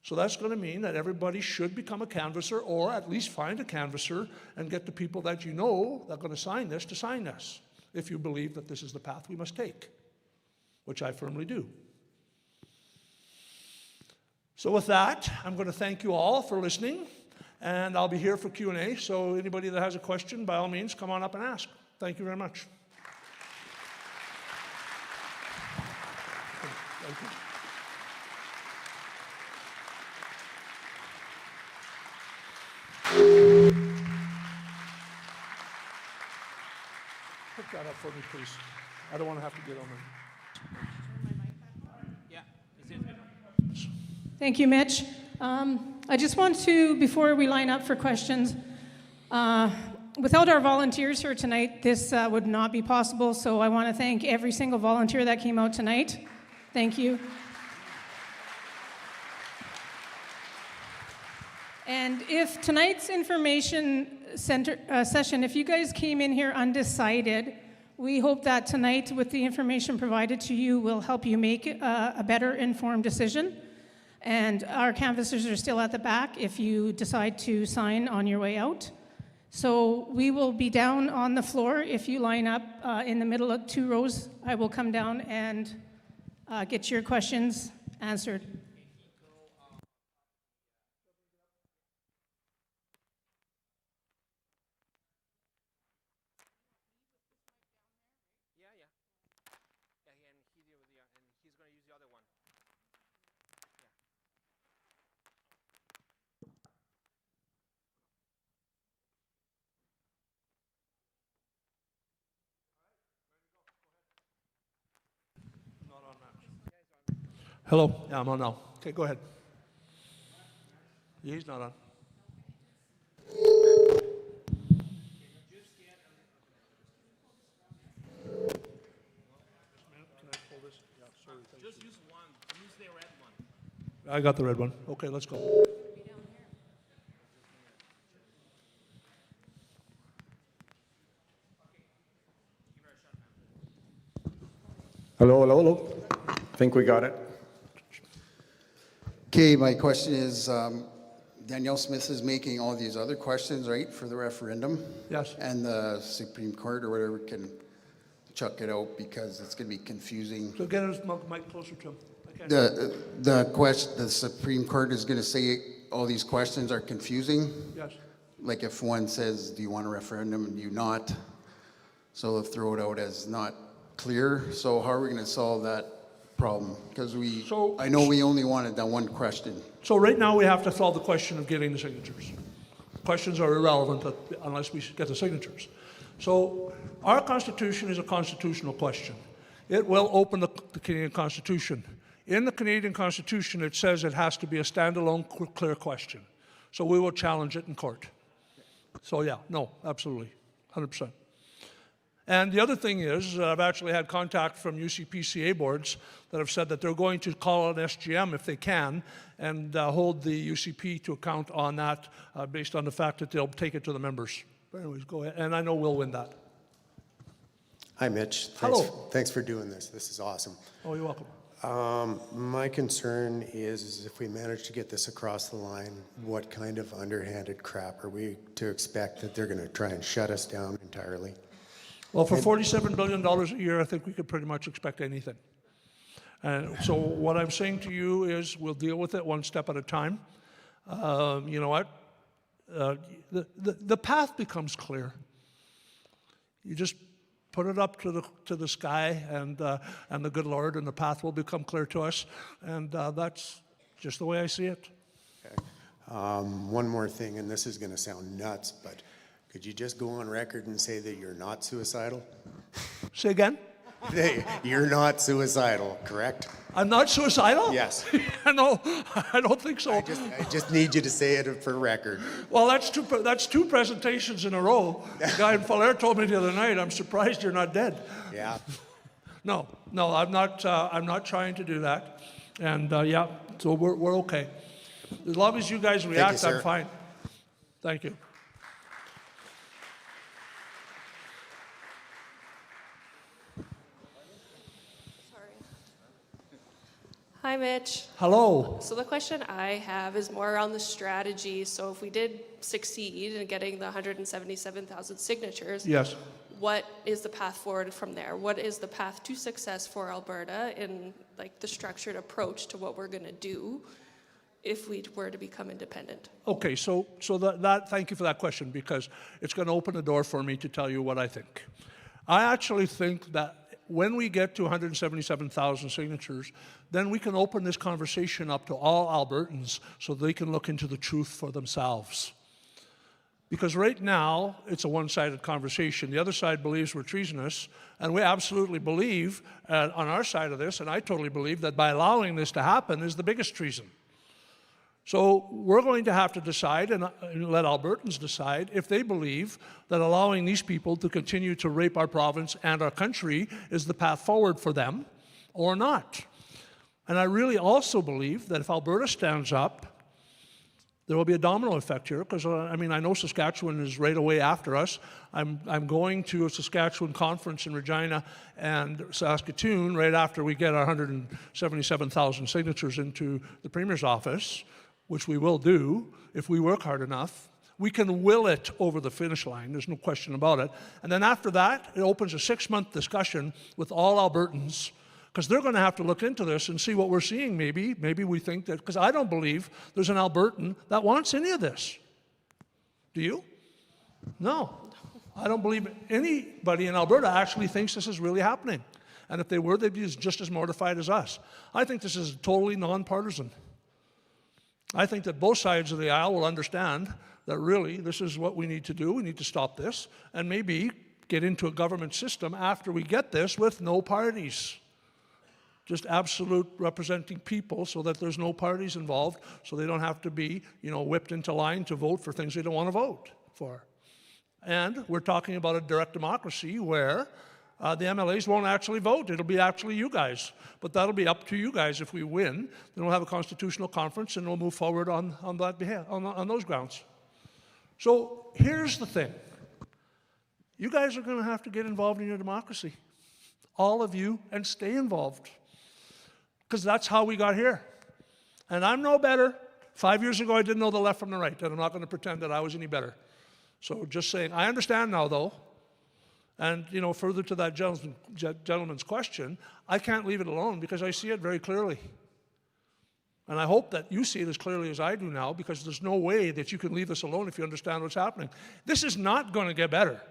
So that's going to mean that everybody should become a canvasser, or at least find a canvasser and get the people that you know that are going to sign this, if you believe that this is the path we must take, which I firmly do. So with that, I'm going to thank you all for listening, and I'll be here for Q&A, so anybody that has a question, by all means, come on up and ask. Thank you very much. Thank you. Pick that up for me, please. I don't want to have to get on there. Thank you, Mitch. I just want to, before we line up for questions, without our volunteers here tonight, this would not be possible, so I want to thank every single volunteer that came out tonight. Thank you. And if tonight's information session, if you guys came in here undecided, we hope that tonight, with the information provided to you, will help you make a better informed decision. And our canvassers are still at the back if you decide to sign on your way out. So we will be down on the floor. If you line up in the middle of 2 rows, I will come down and get your questions answered. Hello. Yeah, I'm on now. Okay, go ahead. Yeah, he's not on. Just use one. Use the red one. I got the red one. Okay, let's go. Hello, hello, hello. I think we got it. Okay, my question is, Danielle Smith is making all these other questions, right, for the referendum? Yes. And the Supreme Court or whatever can chuck it out because it's going to be confusing. So get his mic closer to him. The Supreme Court is going to say all these questions are confusing? Yes. Like if one says, do you want a referendum and you not? So they'll throw it out as not clear. So how are we going to solve that problem? Because I know we only wanted that one question. So right now we have to solve the question of getting the signatures. Questions are irrelevant unless we get the signatures. So our Constitution is a constitutional question. It will open the Canadian Constitution. In the Canadian Constitution, it says it has to be a standalone, clear question. So we will challenge it in court. So yeah, no, absolutely, 100%. And the other thing is, I've actually had contact from UCPCA boards that have said that they're going to call an SGM if they can and hold the UCP to account on that based on the fact that they'll take it to the members. But anyways, go ahead. And I know we'll win that. Hi, Mitch. Hello. Thanks for doing this. This is awesome. Oh, you're welcome. My concern is if we manage to get this across the line, what kind of underhanded crap are we to expect that they're going to try and shut us down entirely? Well, for $47 billion a year, I think we could pretty much expect anything. And so what I'm saying to you is we'll deal with it one step at a time. You know what? The path becomes clear. You just put it up to the sky and the good Lord, and the path will become clear to us. And that's just the way I see it. Okay. One more thing, and this is going to sound nuts, but could you just go on record and say that you're not suicidal? Say again? You're not suicidal, correct? I'm not suicidal? Yes. No, I don't think so. I just need you to say it for record. Well, that's two presentations in a row. The guy in Falaire told me the other night, I'm surprised you're not dead. Yeah. No, I'm not trying to do that. And yeah, so we're okay. As long as you guys react, I'm fine. Thank you. Hi, Mitch. Hello. So the question I have is more around the strategy. So if we did succeed in getting the 177,000 signatures, Yes. what is the path forward from there? What is the path to success for Alberta in like the structured approach to what we're going to do if we were to become independent? Okay, so thank you for that question, because it's going to open the door for me to tell you what I think. I actually think that when we get to 177,000 signatures, then we can open this conversation up to all Albertans so they can look into the truth for themselves. Because right now, it's a one-sided conversation. The other side believes we're treasonous, and we absolutely believe on our side of this, and I totally believe that by allowing this to happen is the biggest treason. So we're going to have to decide and let Albertans decide if they believe that allowing these people to continue to rape our province and our country is the path forward for them or not. And I really also believe that if Alberta stands up, there will be a domino effect here, because I mean, I know Saskatchewan is right away after us. I'm going to a Saskatchewan conference in Regina and Saskatoon right after we get our 177,000 signatures into the Premier's office, which we will do if we work hard enough. We can will it over the finish line, there's no question about it. And then after that, it opens a 6-month discussion with all Albertans, because they're going to have to look into this and see what we're seeing maybe. Maybe we think that, because I don't believe there's an Albertan that wants any of this. Do you? No. I don't believe anybody in Alberta actually thinks this is really happening. And if they were, they'd be just as mortified as us. I think this is totally nonpartisan. I think that both sides of the aisle will understand that really this is what we need to do. We need to stop this and maybe get into a government system after we get this with no parties. Just absolute representing people so that there's no parties involved, so they don't have to be, whipped into line to vote for things they don't want to vote for. And we're talking about a direct democracy where the MLAs won't actually vote. It'll be actually you guys. But that'll be up to you guys if we win. Then we'll have a constitutional conference and we'll move forward on that behalf, on those grounds. So here's the thing. You guys are going to have to get involved in your democracy. All of you, and stay involved. Because that's how we got here. And I'm no better. 5 years ago, I didn't know the left from the right, and I'm not going to pretend that I was any better. So just saying, I understand now, though. And, further to that gentleman's question, I can't leave it alone because I see it very clearly. And I hope that you see it as clearly as I do now, because there's no way that you can leave this alone if you understand what's happening. This is not going to get better.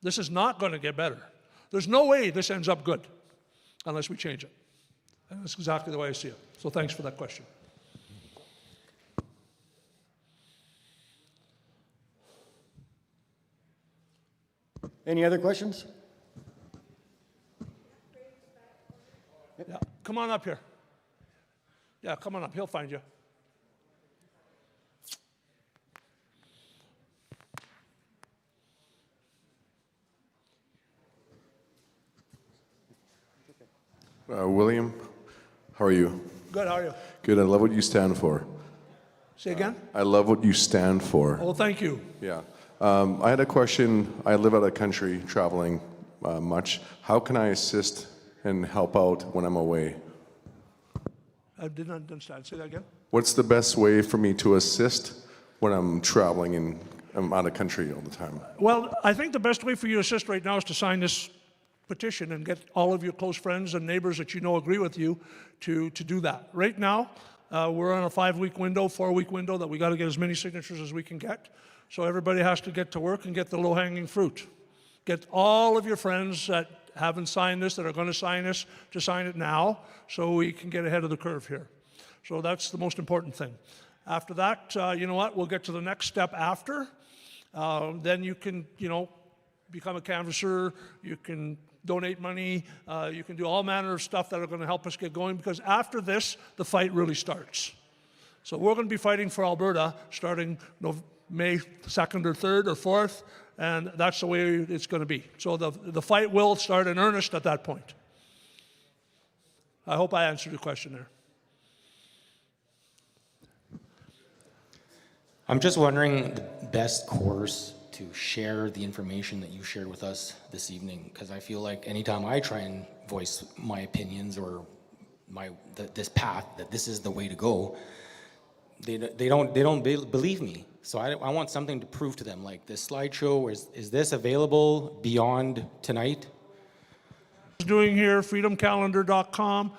This is not going to get better. There's no way this ends up good unless we change it. And that's exactly the way I see it. So thanks for that question. Any other questions? Yeah, come on up here. Yeah, come on up. He'll find you. William, how are you? Good, how are you? Good, I love what you stand for. Say again? I love what you stand for. Oh, thank you. Yeah. I had a question. I live out of country, traveling much. How can I assist and help out when I'm away? I did not understand. Say that again? What's the best way for me to assist when I'm traveling and I'm out of country all the time? Well, I think the best way for you to assist right now is to sign this petition and get all of your close friends and neighbors that you know agree with you to do that. Right now, we're on a 5-week window, 4-week window that we got to get as many signatures as we can get. So everybody has to get to work and get the low-hanging fruit. Get all of your friends that haven't signed this, that are going to sign this, to sign it now so we can get ahead of the curve here. So that's the most important thing. After that, you know what, we'll get to the next step after. Then you can, become a canvasser, you can donate money, you can do all manner of stuff that are going to help us get going, because after this, the fight really starts. So we're going to be fighting for Alberta starting May 2nd or 3rd or 4th, and that's the way it's going to be. So the fight will start in earnest at that point. I hope I answered your question there. I'm just wondering the best course to share the information that you shared with us this evening, because I feel like anytime I try and voice my opinions or this path, that this is the way to go, they don't believe me. So I want something to prove to them, like this slideshow. Is this available beyond tonight? Doing here, freedomcalendar.com.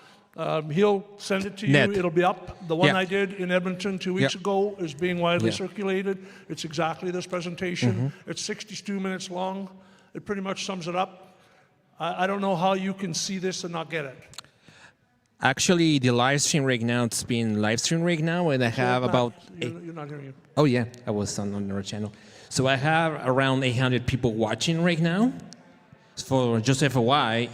He'll send it to you. Net. It'll be up. The one Yeah. I did in Edmonton 2 weeks Yeah. ago is being widely Yeah. circulated. It's exactly this presentation. It's 62 minutes long. It pretty much sums it up. I don't know how you can see this and not get it. Actually, the live stream right now, it's being live streamed right now, and I have about... You're not hearing it. Oh yeah, I was on another channel. So I have around 800 people watching right now. For just FYI,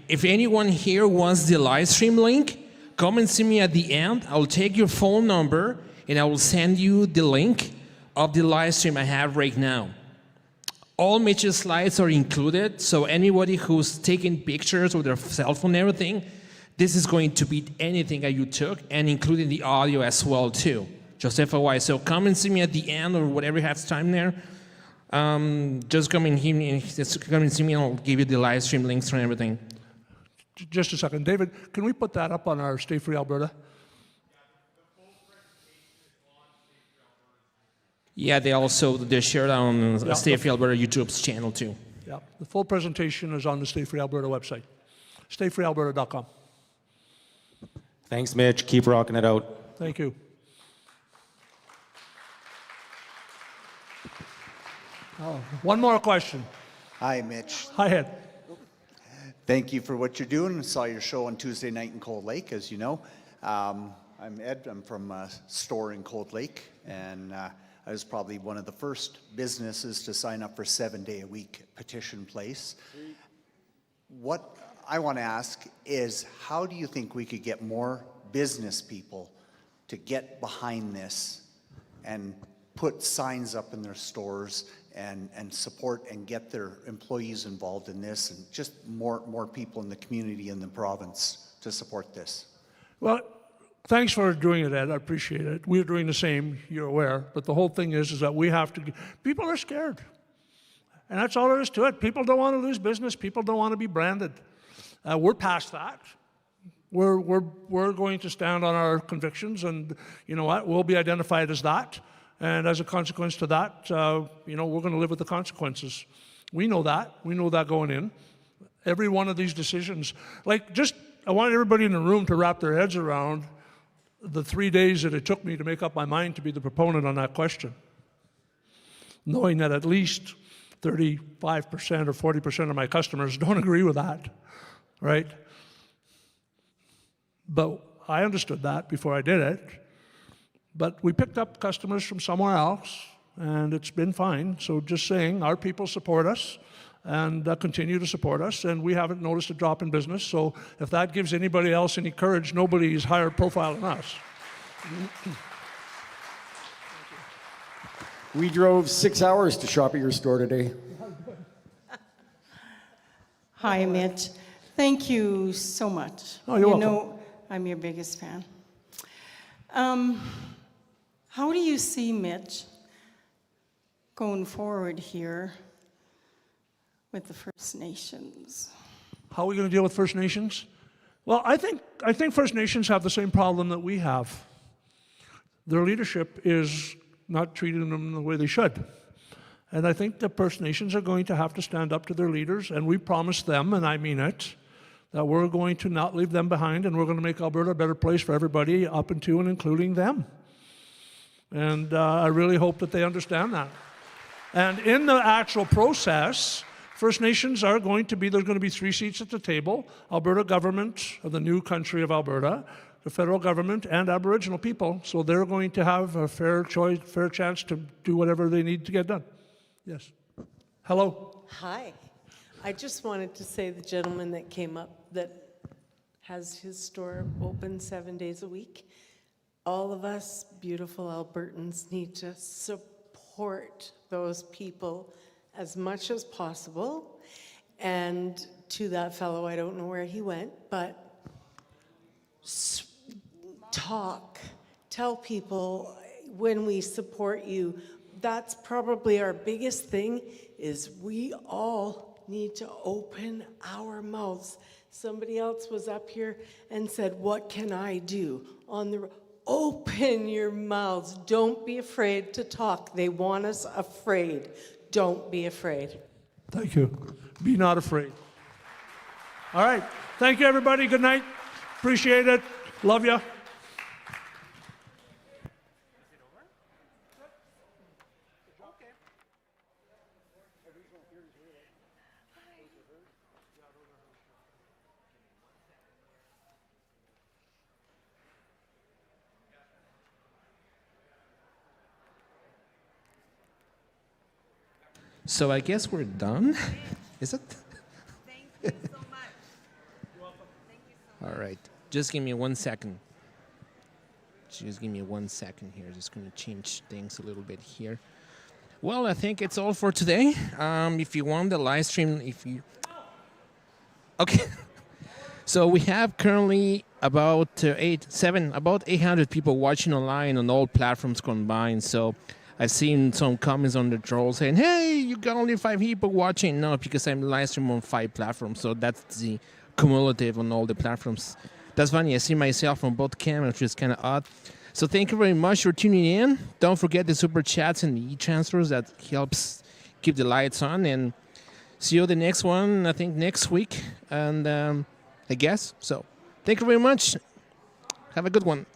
if anyone here wants the live stream link, come and see me at the end. I'll take your phone number and I will send you the link of the live stream I have right now. All Mitch's slides are included, so anybody who's taking pictures with their cell phone and everything, this is going to beat anything that you took, and including the audio as well too. Just FYI. So come and see me at the end or whatever you have time there. Just come and see me and I'll give you the live stream links and everything. Just a second. David, can we put that up on our Stay Free Alberta? Yeah, they shared on Yeah, Stay Free Alberta YouTube's channel too. Yeah, the full presentation is on the Stay Free Alberta website, stayfreealberta.com. Thanks, Mitch. Keep rocking it out. Thank you. Oh, one more question. Hi, Mitch. Hi, Ed. Thank you for what you're doing. I saw your show on Tuesday night in Cold Lake, as you know. I'm Ed. I'm from a store in Cold Lake, and I was probably one of the first businesses to sign up for 7-day-a-week petition place. What I want to ask is, how do you think we could get more business people to get behind this and put signs up in their stores and support and get their employees involved in this, and just more people in the community and the province to support this? Well, thanks for doing it, Ed. I appreciate it. We're doing the same, you're aware. But the whole thing is that we have to, people are scared. And that's all there is to it. People don't want to lose business. People don't want to be branded. We're past that. We're going to stand on our convictions, and you know what? We'll be identified as that. And as a consequence to that, we're going to live with the consequences. We know that. We know that going in. Every one of these decisions, I want everybody in the room to wrap their heads around the 3 days that it took me to make up my mind to be the proponent on that question. Knowing that at least 35% or 40% of my customers don't agree with that, right? But I understood that before I did it. But we picked up customers from somewhere else, and it's been fine. So just saying, our people support us and continue to support us, and we haven't noticed a drop in business. So if that gives anybody else any courage, nobody is higher profile than us. We drove 6 hours to shop at your store today. Hi, Mitch. Thank you so much. Oh, you're welcome. You know, I'm your biggest fan. How do you see, Mitch, going forward here with the First Nations? How are we going to deal with First Nations? Well, I think First Nations have the same problem that we have. Their leadership is not treating them the way they should. And I think the First Nations are going to have to stand up to their leaders, and we promised them, and I mean it, that we're going to not leave them behind, and we're going to make Alberta a better place for everybody, up into and including them. And I really hope that they understand that. And in the actual process, First Nations are going to be, there's going to be 3 seats at the table: Alberta government of the new country of Alberta, the federal government, and Aboriginal people. So they're going to have a fair chance to do whatever they need to get done. Yes. Hello. Hi. I just wanted to say the gentleman that came up that has his store open 7 days a week, all of us beautiful Albertans need to support those people as much as possible. And to that fellow, I don't know where he went, but tell people when we support you. That's probably our biggest thing, is we all need to open our mouths. Somebody else was up here and said, what can I do? Open your mouths. Don't be afraid to talk. They want us afraid. Don't be afraid. Thank you. Be not afraid. All right. Thank you, everybody. Good night. Appreciate it. Love you. So I guess we're done. Is it? Thank you so much. All right. Just give me 1 second. Just give me 1 second here. Just going to change things a little bit here. Well, I think it's all for today. If you want the live stream, okay. So we have currently about 800 people watching online on all platforms combined. So I've seen some comments on the troll saying, hey, you got only 5 people watching. No, because I'm live stream on 5 platforms. So that's the cumulative on all the platforms. That's funny. I see myself on both cameras, which is kind of odd. So thank you very much for tuning in. Don't forget the super chats and the e-transfers. That helps keep the lights on. And see you the next one, I think, next week. And I guess so. Thank you very much. Have a good one.